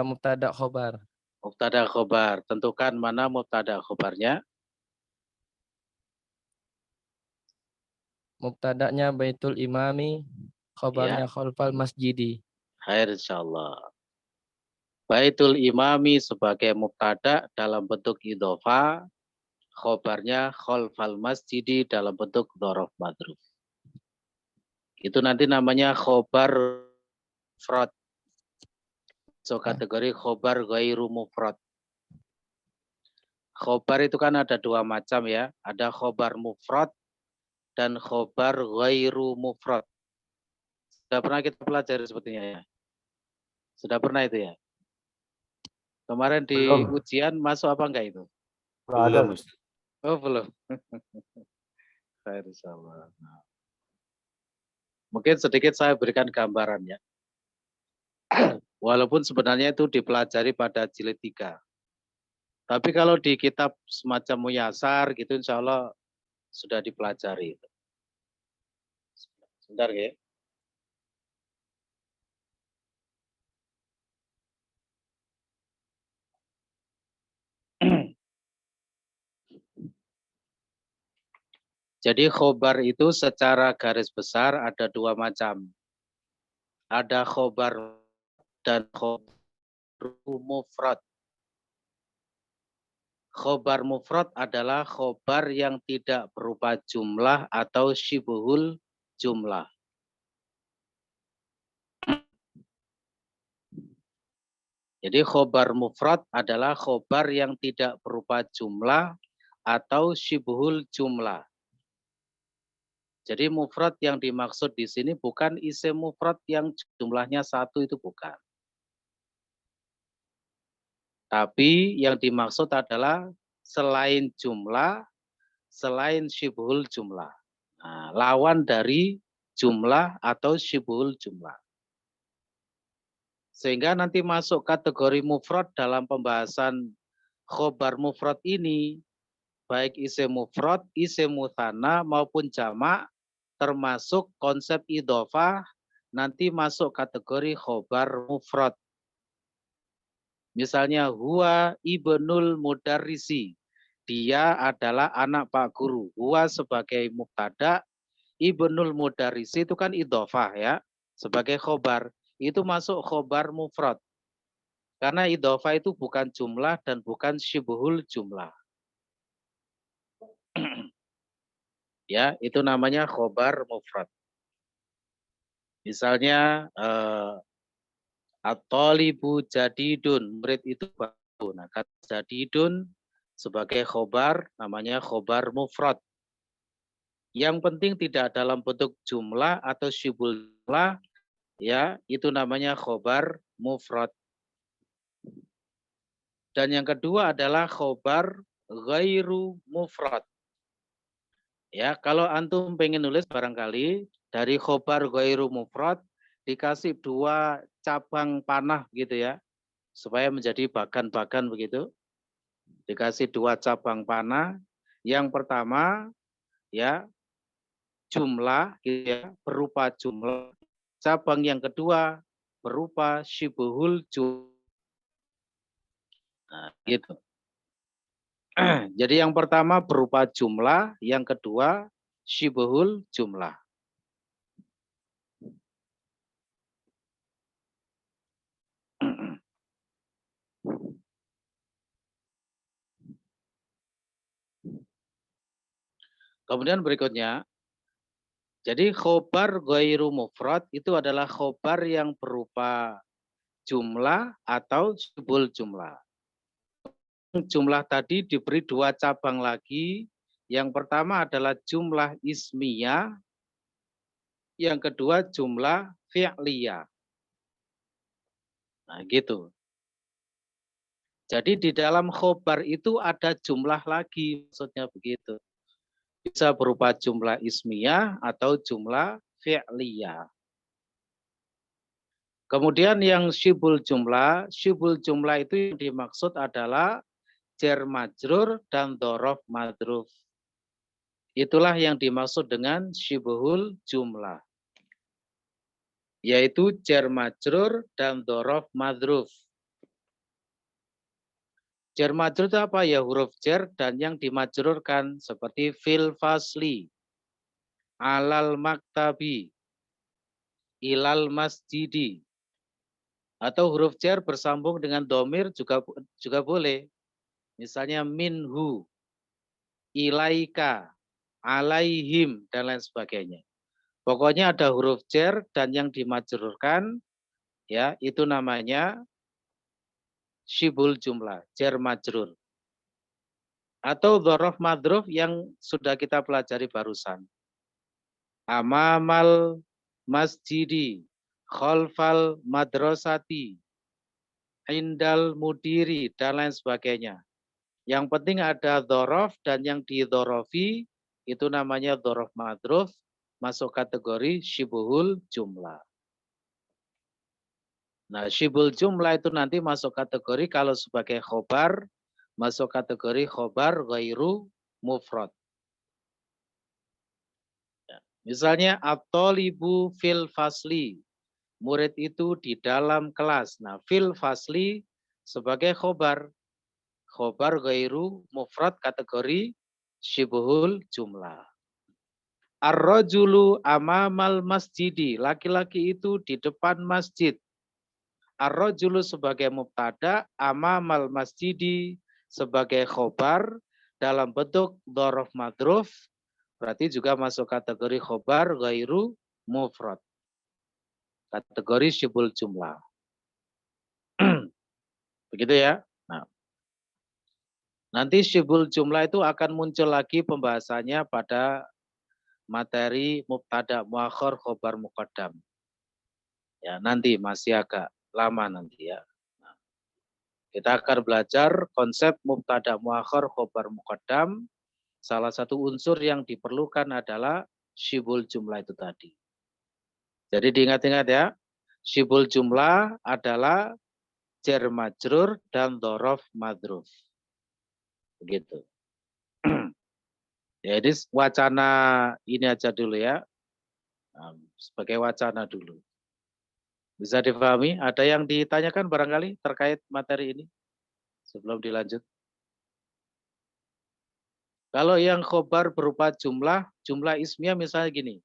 Mubtada khobar. Mubtada khobar. Tentukan mana mubtada khobarnya. Mubtadanya baitul imami, khobarnya khalfal masjidi. Khair insyaallah. Baitul imami sebagai mubtada dalam bentuk idhofa, khobarnya khalfal masjidi dalam bentuk dhorof madruf. Itu nanti namanya khobar mufrad. So kategori khobar ghairu mufrad. Khobar itu kan ada dua macam ya. Ada khobar mufrad dan khobar ghairu mufrad. Sudah pernah kita pelajari sepertinya ya? Sudah pernah itu ya? Kemarin di ujian masuk apa enggak itu? Belum, Ustaz. Oh belum. Insyaallah. Mungkin sedikit saya berikan gambaran ya. Walaupun sebenarnya itu dipelajari pada jilid 3. Tapi kalau di kitab semacam Muyasar gitu insya Allah sudah dipelajari. Sebentar ya. Jadi khobar itu secara garis besar ada dua macam. Ada khobar dan khobar mufrad. Khobar mufrad adalah khobar yang tidak berupa jumlah atau syibhul jumlah. Jadi khobar mufrad adalah khobar yang tidak berupa jumlah atau syibhul jumlah. Jadi mufrad yang dimaksud di sini bukan isim mufrad yang jumlahnya 1 itu bukan. Tapi yang dimaksud adalah selain jumlah, selain syibhul jumlah. Nah, lawan dari jumlah atau syibhul jumlah. Sehingga nanti masuk kategori mufrad dalam pembahasan khobar mufrad ini, baik isim mufrad, isim mutsanna maupun jamak, termasuk konsep idhofah, nanti masuk kategori khobar mufrad. Misalnya huwa ibnul mudarrisi. Dia adalah anak Pak Guru. Huwa sebagai mubtada, ibnul mudarrisi itu kan idhofah ya, sebagai khobar. Itu masuk khobar mufrad. Karena idhofah itu bukan jumlah dan bukan syibhul jumlah. Ya, itu namanya khobar mufrad. Misalnya at-thalibu jadidun, murid itu baru. Nah, kata jadidun sebagai khobar namanya khobar mufrad. Yang penting tidak dalam bentuk jumlah atau syibhul jumlah, ya, itu namanya khobar mufrad. Dan yang kedua adalah khobar ghairu mufrad. Ya, kalau antum pengen nulis barangkali dari khobar ghairu mufrad dikasih 2 cabang panah gitu ya, supaya menjadi bagan-bagan begitu. Dikasih 2 cabang panah. Yang pertama ya jumlah gitu ya, berupa jumlah. Cabang yang kedua berupa syibhul jumlah. Nah, gitu. Jadi yang pertama berupa jumlah, yang kedua syibhul jumlah. Kemudian berikutnya, jadi khobar ghairu mufrad itu adalah khobar yang berupa jumlah atau syibhul jumlah. Jumlah tadi diberi 2 cabang lagi. Yang pertama adalah jumlah ismiyah. yang kedua jumlah fi'liyah. Nah, gitu. Jadi di dalam khobar itu ada jumlah lagi, maksudnya begitu. Bisa berupa jumlah ismiyah atau jumlah fi'liyah. Kemudian yang syibul jumlah itu yang dimaksud adalah jar majrur dan dhorof madruf. Itulah yang dimaksud dengan syibhul jumlah. Yaitu jar majrur dan dhorof madruf. Jar majrur itu apa? Ya huruf jar dan yang dimajrurkan seperti fil fasli, alal maktabi, ilal masjidi. Atau huruf jar bersambung dengan domir juga boleh. Misalnya minhu, ilaika, alaihim, dan lain sebagainya. Pokoknya ada huruf jar dan yang dimajrurkan, ya itu namanya syibul jumlah, jar majrur. Atau dhorof madruf yang sudah kita pelajari barusan. Amamal masjidi, khalfal madrasati, indal mudiri, dan lain sebagainya. Yang penting ada dhorof dan yang didhorofi itu namanya dhorof madruf, masuk kategori syibhul jumlah. Nah, syibhul jumlah itu nanti masuk kategori kalau sebagai khobar, masuk kategori khobar ghairu mufrad. Ya, misalnya at-thalibu fil fasli, murid itu di dalam kelas. Nah, fil fasli sebagai khobar. Khobar ghairu mufrad kategori syibhul jumlah. Ar-rajulu amamal masjidi, laki-laki itu di depan masjid. Ar-rajulu sebagai mubtada, amamal masjidi sebagai khobar dalam bentuk dhorof madruf, berarti juga masuk kategori khobar ghairu mufrad. Kategori syibhul jumlah. Begitu ya. Nah, nanti syibhul jumlah itu akan muncul lagi pembahasannya pada materi mubtada muakhar khobar muqaddam. Ya, nanti masih agak lama nanti ya. Nah, kita akan belajar konsep mubtada muakhar khobar muqaddam. Salah satu unsur yang diperlukan adalah syibhul jumlah itu tadi. Jadi diingat-ingat ya. Syibhul jumlah adalah jar majrur dan dhorof madruf. Begitu. Jadi wacana ini aja dulu ya. Nah, sebagai wacana dulu. Bisa difahami? Ada yang ditanyakan barangkali terkait materi ini sebelum dilanjut? Kalau yang khobar berupa jumlah ismiyah misalnya gini.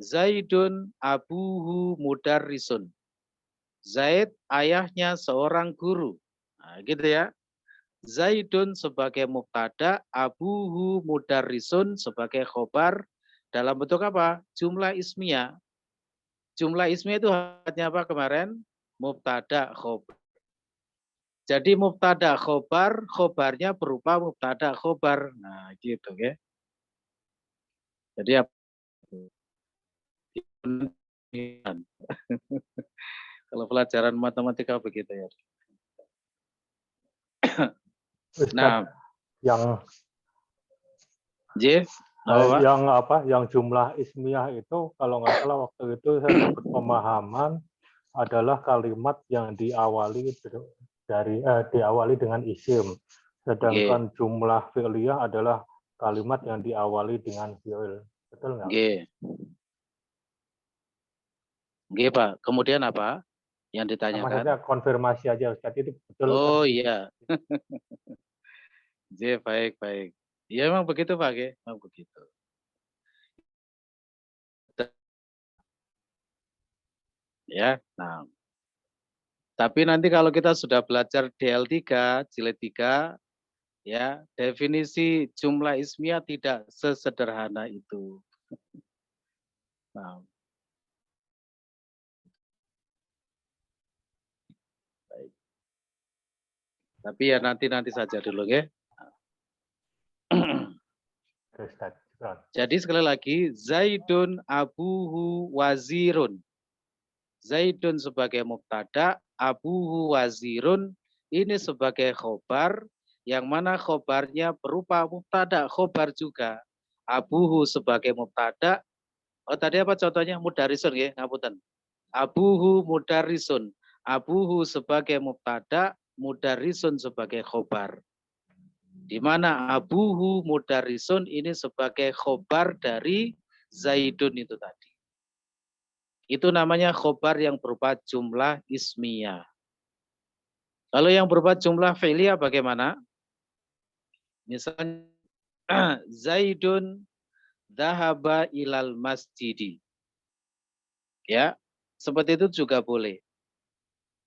Zaidun abuhu mudarrisun. Zaid ayahnya seorang guru. Nah, gitu ya. Zaidun sebagai mubtada, abuhu mudarrisun sebagai khobar dalam bentuk apa? Jumlah ismiyah. Jumlah ismiyah itu hanya apa kemarin? Mubtada khobar. Jadi mubtada khobar, khobarnya berupa mubtada khobar. Nah, gitu ya. Jadi apa? Kalau pelajaran matematika begitu ya. Nah, yang yang jumlah ismiyah itu kalau nggak salah waktu itu saya dapat pemahaman adalah kalimat yang diawali dengan isim, sedangkan jumlah fi'liyah adalah kalimat yang diawali dengan fi'il. Betul nggak? Oke, Pak. Kemudian apa yang ditanyakan? Maksudnya konfirmasi aja Ustaz, itu betul. Oh kan? Iya. Baik. Ya memang begitu Pak, memang begitu. Ya, nah. Tapi nanti kalau kita sudah belajar DL3, jilid 3, ya, definisi jumlah ismiyah tidak sesederhana itu. Nah. Baik. Tapi ya nanti saja dulu ya. Ustaz. Jadi sekali lagi, Zaidun abuhu wazirun. Zaidun sebagai mubtada, abuhu wazirun ini sebagai khobar, yang mana khobarnya berupa mubtada khobar juga. Abuhu sebagai mubtada. Oh tadi apa contohnya? Mudarisun ya, ngapunten. Abuhu mudarisun. Abuhu sebagai mubtada, mudarisun sebagai khobar. Di mana abuhu mudarisun ini sebagai khobar dari Zaidun itu tadi. Itu namanya khobar yang berupa jumlah ismiyah. Kalau yang berupa jumlah fi'liyah bagaimana? Misalnya Zaidun dhahaba ilal masjidi. Ya, seperti itu juga boleh.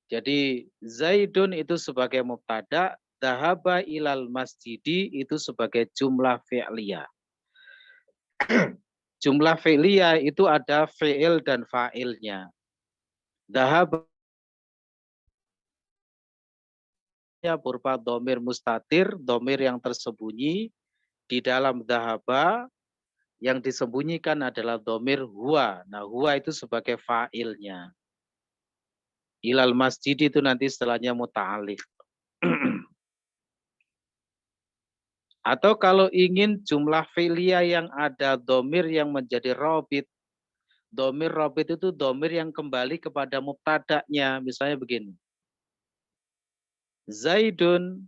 Jadi Zaidun itu sebagai mubtada, dhahaba ilal masjidi itu sebagai jumlah fi'liyah. Jumlah fi'liyah itu ada fi'il dan fa'ilnya. Dhahaba berupa domir mustatir, domir yang tersembunyi di dalam dhahaba, yang disembunyikan adalah domir huwa. Nah, huwa itu sebagai fa'ilnya. Ilal masjid itu nanti setelahnya muta'alif. Atau kalau ingin jumlah fi'liyah yang ada domir yang menjadi robit. Domir robit itu domir yang kembali kepada mubtada'nya. Misalnya begini. Zaidun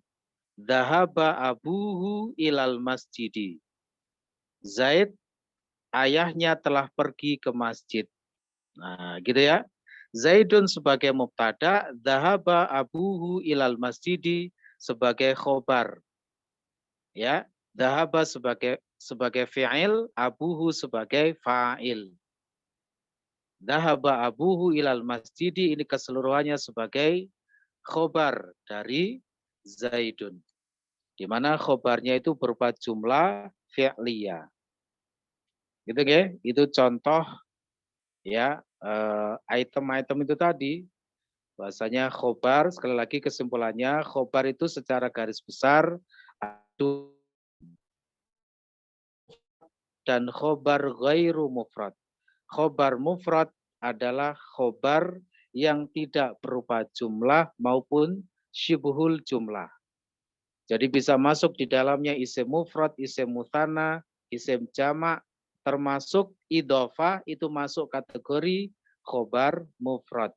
dhahaba abuhu ilal masjidi. Zaid, ayahnya telah pergi ke masjid. Nah, gitu ya. Zaidun sebagai mubtada, dhahaba abuhu ilal masjidi sebagai khobar. Ya, dhahaba sebagai fi'il, abuhu sebagai fa'il. Dhahaba abuhu ilal masjidi ini keseluruhannya sebagai khobar dari Zaidun. Di mana khobarnya itu berupa jumlah fi'liyah. Gitu ya, itu contoh ya item-item itu tadi. Bahasanya khobar, sekali lagi kesimpulannya, khobar itu secara garis besar dan khobar ghairu mufrad. Khobar mufrad adalah khobar yang tidak berupa jumlah maupun syibhul jumlah. Jadi bisa masuk di dalamnya isim mufrad, isim mutsanna, isim jamak, termasuk idhofah itu masuk kategori khobar mufrad.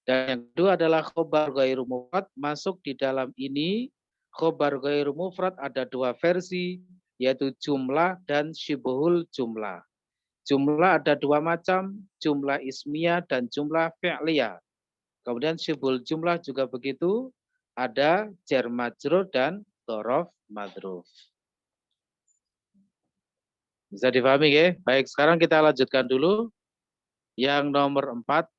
Dan yang kedua adalah khobar ghairu mufrad, masuk di dalam ini. Khobar ghairu mufrad ada dua versi, yaitu jumlah dan syibhul jumlah. Jumlah ada dua macam, jumlah ismiyah dan jumlah fi'liyah. Kemudian syibhul jumlah juga begitu, ada jar majrur dan dhorof madruf. Bisa dipahami ya? Baik, sekarang kita lanjutkan dulu yang nomor 4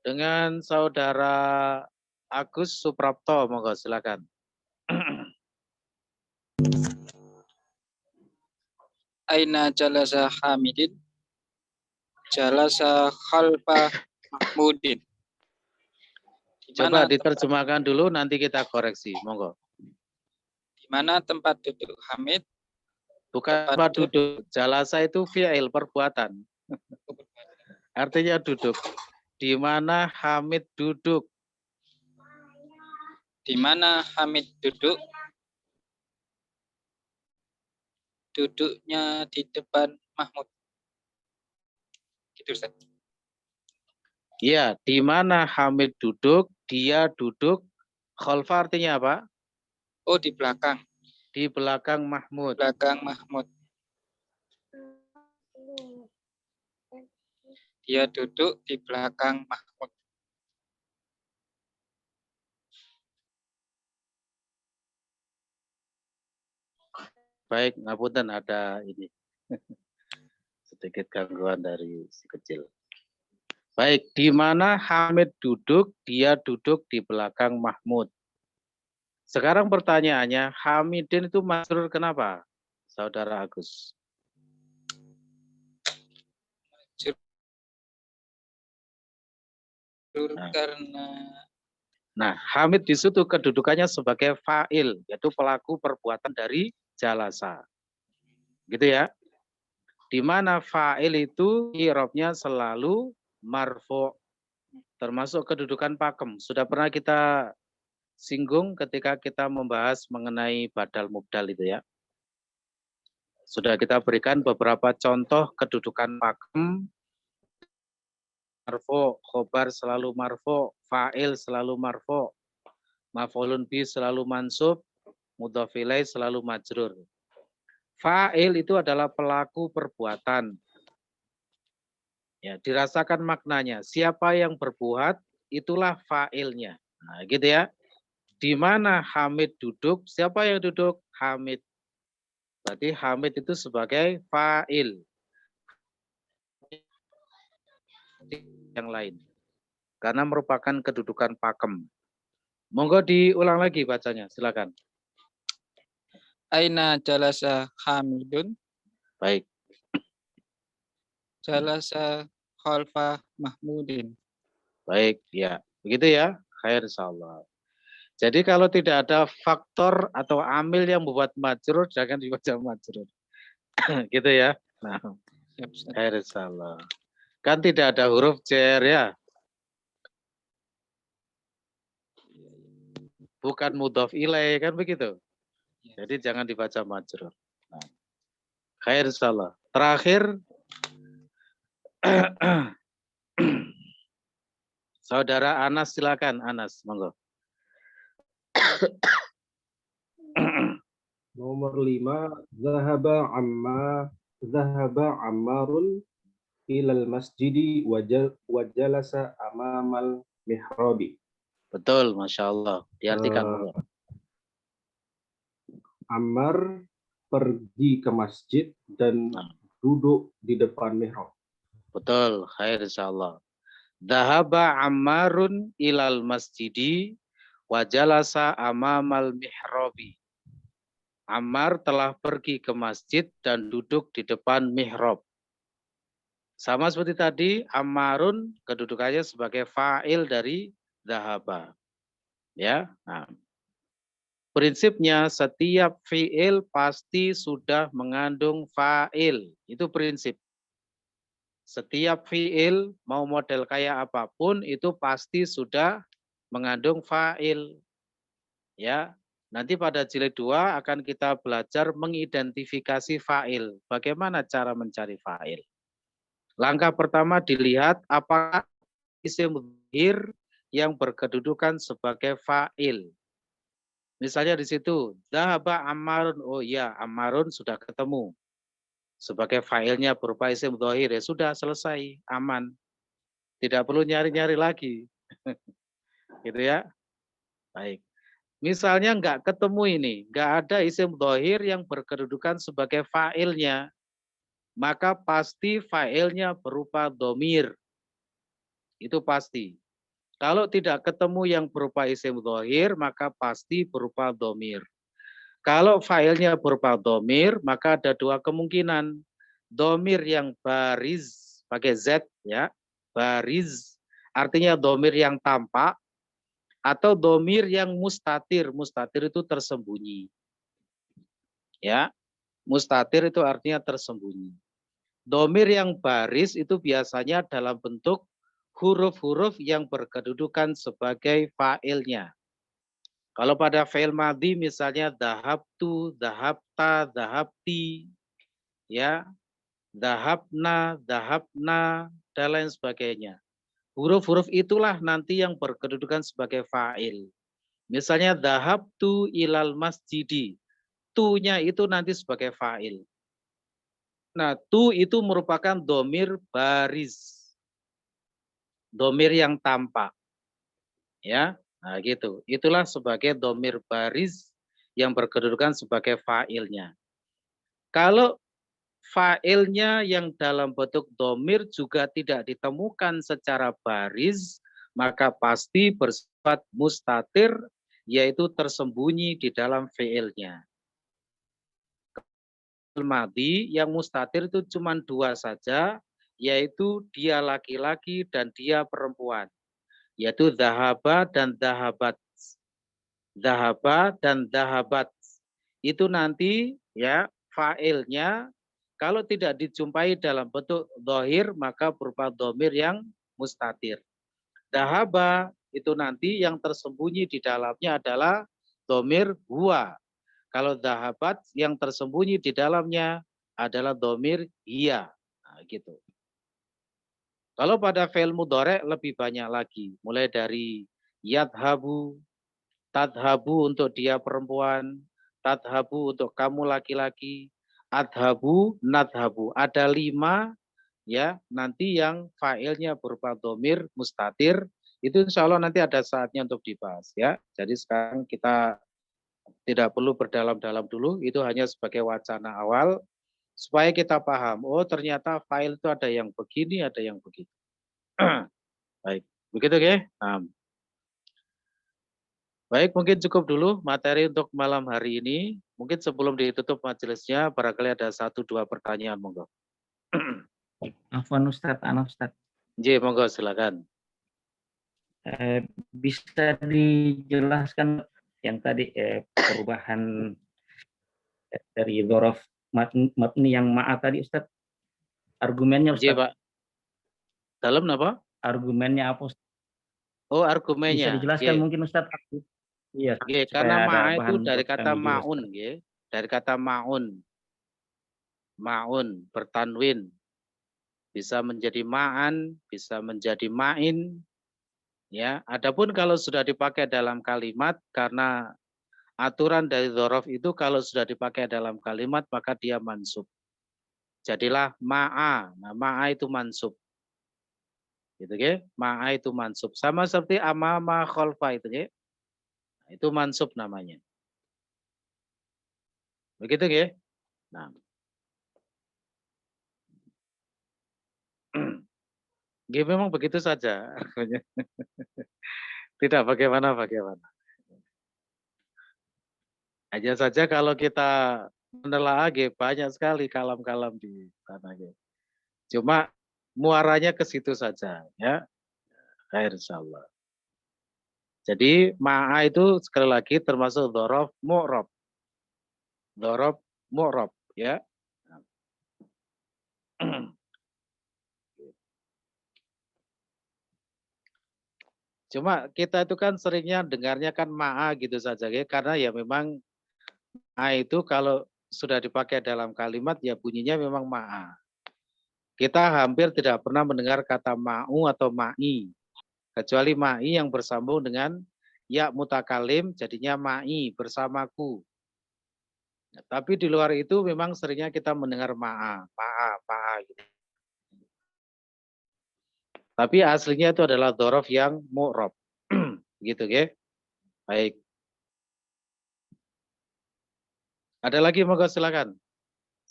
dengan saudara Agus Suprapto, monggo silakan. Aina jalasa Hamidin? Jalasa khalfa Mahmudin. Coba diterjemahkan dulu, nanti kita koreksi, monggo. Di mana tempat duduk Hamid? Bukan tempat duduk, jalasa itu fi'il, perbuatan. Artinya duduk. Di mana Hamid duduk? Di mana Hamid duduk? Duduknya di depan Mahmud. Gitu, Ustaz. Iya, di mana Hamid duduk, dia duduk. Khalfa artinya apa? Oh, di belakang. Di belakang Mahmud. Belakang Mahmud. Dia duduk di belakang Mahmud. Baik, ngapunten ada ini. Sedikit gangguan dari si kecil. Baik, di mana Hamid duduk, dia duduk di belakang Mahmud. Sekarang pertanyaannya, Hamidin itu majrur kenapa, Saudara Agus? Karena Nah, hamid di situ kedudukannya sebagai fa'il, yaitu pelaku perbuatan dari jalasa. Gitu ya. Di mana fa'il itu i'rabnya selalu marfu', termasuk kedudukan pakem. Sudah pernah kita singgung ketika kita membahas mengenai badal mubdal itu ya. Sudah kita berikan beberapa contoh kedudukan pakem. Marfu, khobar selalu marfu, fa'il selalu marfu, maf'ulun bi selalu mansub, mudhof ilaih selalu majrur. Fa'il itu adalah pelaku perbuatan. Ya, dirasakan maknanya. Siapa yang berbuat, itulah fa'ilnya. Nah, gitu ya. Di mana Hamid duduk, siapa yang duduk? Hamid. Berarti Hamid itu sebagai fa'il. Yang lain. Karena merupakan kedudukan pakem. Monggo diulang lagi bacanya, silakan. Aina jalasa Hamidun. Baik. Jalasa khalfa Mahmudin. Baik, ya. Begitu ya. Khair insyaallah. Jadi kalau tidak ada faktor atau amil yang membuat majrur, jangan dibaca majrur. Gitu ya. Nah, khair insyaallah. Kan tidak ada huruf jar ya. Bukan mudhof ilaih, kan begitu. Jadi jangan dibaca majrur. Nah, khair insyaallah. Terakhir, Saudara Anas, silakan Anas, monggo. Nomor 5, zahaba Ammarun ilal masjidi wajalasa amamal mihrabi. Betul, Masya Allah. Diartikan. Ammar pergi ke masjid dan duduk di depan mihrab. Betul, khair insyaallah. Dhahaba Ammarun ilal masjidi wajalasa amamal mihrabi. Ammar telah pergi ke masjid dan duduk di depan mihrab. Sama seperti tadi, Ammarun kedudukannya sebagai fa'il dari dhahaba. Ya, nah. Prinsipnya setiap fi'il pasti sudah mengandung fa'il. Itu prinsip. Setiap fi'il mau model kayak apapun itu pasti sudah mengandung fa'il. Ya, nanti pada jilid 2 akan kita belajar mengidentifikasi fa'il. Bagaimana cara mencari fa'il? Langkah pertama dilihat apakah isim dzahir yang berkedudukan sebagai fa'il. Misalnya di situ, dhahaba Ammarun, oh ya, Ammarun sudah ketemu. Sebagai fa'ilnya berupa isim dzahir, ya sudah selesai, aman. Tidak perlu nyari-nyari lagi. Gitu ya. Baik. Misalnya nggak ketemu ini, nggak ada isim dzahir yang berkedudukan sebagai fa'ilnya, maka pasti fa'ilnya berupa dhamir. Itu pasti. Kalau tidak ketemu yang berupa isim dzahir, maka pasti berupa dhamir. Kalau fa'ilnya berupa dhamir, maka ada dua kemungkinan. Dhamir yang bariz, pakai Z ya, bariz, artinya dhamir yang tampak, atau dhamir yang mustatir. Mustatir itu tersembunyi. Ya, mustatir itu artinya tersembunyi. Dhamir yang baris itu biasanya dalam bentuk huruf-huruf yang berkedudukan sebagai fa'ilnya. Kalau pada fi'il madhi misalnya dhahabtu, dhahabta, dhahabti, ya, dhahabna, dhahabna, dan lain sebagainya. Huruf-huruf itulah nanti yang berkedudukan sebagai fa'il. Misalnya dhahabtu ilal masjidi. Tu-nya itu nanti sebagai fa'il. Nah, tu itu merupakan dhamir baris. Dhamir yang tampak. Ya, nah gitu. Itulah sebagai dhamir baris yang berkedudukan sebagai fa'ilnya. Kalau fa'ilnya yang dalam bentuk dhamir juga tidak ditemukan secara baris, maka pasti bersifat mustatir, yaitu tersembunyi di dalam fi'ilnya. Madhi yang mustatir itu cuma dua saja, yaitu dia laki-laki dan dia perempuan. yaitu dhahaba dan dhahabat. Dhahaba dan dhahabat. Itu nanti ya fa'ilnya kalau tidak dijumpai dalam bentuk dhahir maka berupa dhamir yang mustatir. Dhahaba itu nanti yang tersembunyi di dalamnya adalah dhamir huwa. Kalau dhahabat yang tersembunyi di dalamnya adalah dhamir hiya. Nah, gitu. Kalau pada fi'il mudhari' lebih banyak lagi, mulai dari yadhabu, tadhabu untuk dia perempuan, tadhabu untuk kamu laki-laki, adhabu, nadhabu. Ada 5 ya, nanti yang fa'ilnya berupa dhamir mustatir, itu insya Allah nanti ada saatnya untuk dibahas ya. Jadi sekarang kita tidak perlu berdalam-dalam dulu, itu hanya sebagai wacana awal supaya kita paham. Oh ternyata fa'il itu ada yang begini, ada yang begitu. Baik, begitu ya. Baik, mungkin cukup dulu materi untuk malam hari ini. Mungkin sebelum ditutup majelisnya, barangkali ada 1-2 pertanyaan, monggo. Afwan Ustadz, Ustadz. Ji, monggo silakan. Bisa dijelaskan yang tadi perubahan dari dzaraf mabni yang ma'a tadi Ustadz? Argumennya Ustadz. Ji, Pak. Dalam apa? Argumennya apa Ustadz? Oh, argumennya. Bisa dijelaskan mungkin Ustadz? Iya, karena ma'a itu dari kata ma'un, ya. Dari kata ma'un. Ma'un bertanwin. Bisa menjadi ma'an, bisa menjadi ma'in. Ya, adapun kalau sudah dipakai dalam kalimat karena aturan dari dzaraf itu kalau sudah dipakai dalam kalimat maka dia mansub. Jadilah ma'a. Nah, ma'a itu mansub. Gitu ya. Ma'a itu mansub. Sama seperti amama khalfa itu ya. Itu mansub namanya. Begitu ya? Nah. Ya, memang begitu saja. Tidak bagaimana-bagaimana. Hanya saja kalau kita menelaah banyak sekali kalam-kalam di sana. Cuma muaranya ke situ saja. Ya. Khair insyaallah. Jadi ma'a itu sekali lagi termasuk dzaraf mu'rab. Dzaraf mu'rab ya. Cuma kita itu kan seringnya dengarnya kan ma'a gitu saja ya, karena ya memang ma'a itu kalau sudah dipakai dalam kalimat ya bunyinya memang ma'a. Kita hampir tidak pernah mendengar kata ma'u atau ma'i. Kecuali ma'i yang bersambung dengan ya mutakalim jadinya ma'i bersamaku. Nah, tapi di luar itu memang seringnya kita mendengar ma'a gitu. Tapi aslinya itu adalah dzaraf yang mu'rab. Gitu ya. Baik. Ada lagi monggo silakan.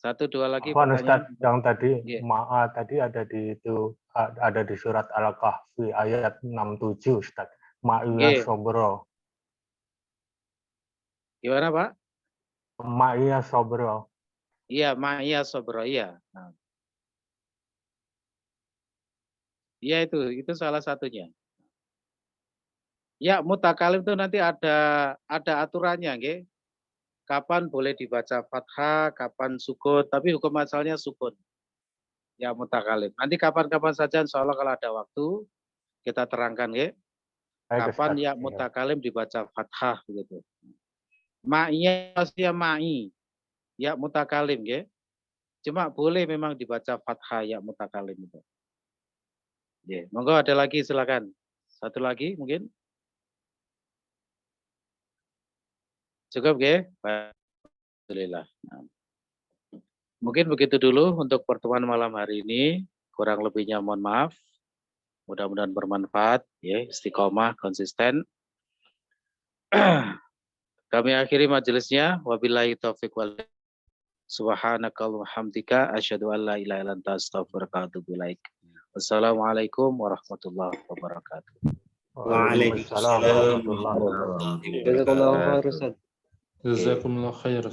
1-2 lagi Ustaz, yang tadi ma'a tadi ada di itu ada di surat Al-Kahfi ayat 67 Ustaz. Ma'iyah sobro. Gimana Pak? Ma'iyah sobro. Iya, ma'iyah sobro, iya. Nah. Iya itu salah satunya. Ya mutakalim itu nanti ada aturannya, nggih. Kapan boleh dibaca fathah, kapan sukun, tapi hukum asalnya sukun. Ya mutakalim. Nanti kapan-kapan saja insya Allah kalau ada waktu kita terangkan ya. Kapan ya mutakalim dibaca fathah begitu. Ma'iyah ya ma'i. Ya mutakalim ya. Cuma boleh memang dibaca fathah ya mutakalim itu. Ya, monggo ada lagi silakan. 1 lagi mungkin. Cukup ya? Alhamdulillah. Nah. Mungkin begitu dulu untuk pertemuan malam hari ini. Kurang lebihnya mohon maaf. Mudah-mudahan bermanfaat ya, istiqomah, konsisten. Kami akhiri majelisnya. Wabillahi taufiq wal hidayah. Subhanakallahumma hamdika asyhadu an la ilaha illa anta astaghfiruka wa atubu ilaik. Wassalamualaikum warahmatullahi wabarakatuh. Waalaikumsalam warahmatullahi wabarakatuh. Jazakallahu khairan. Jazakumullah khair.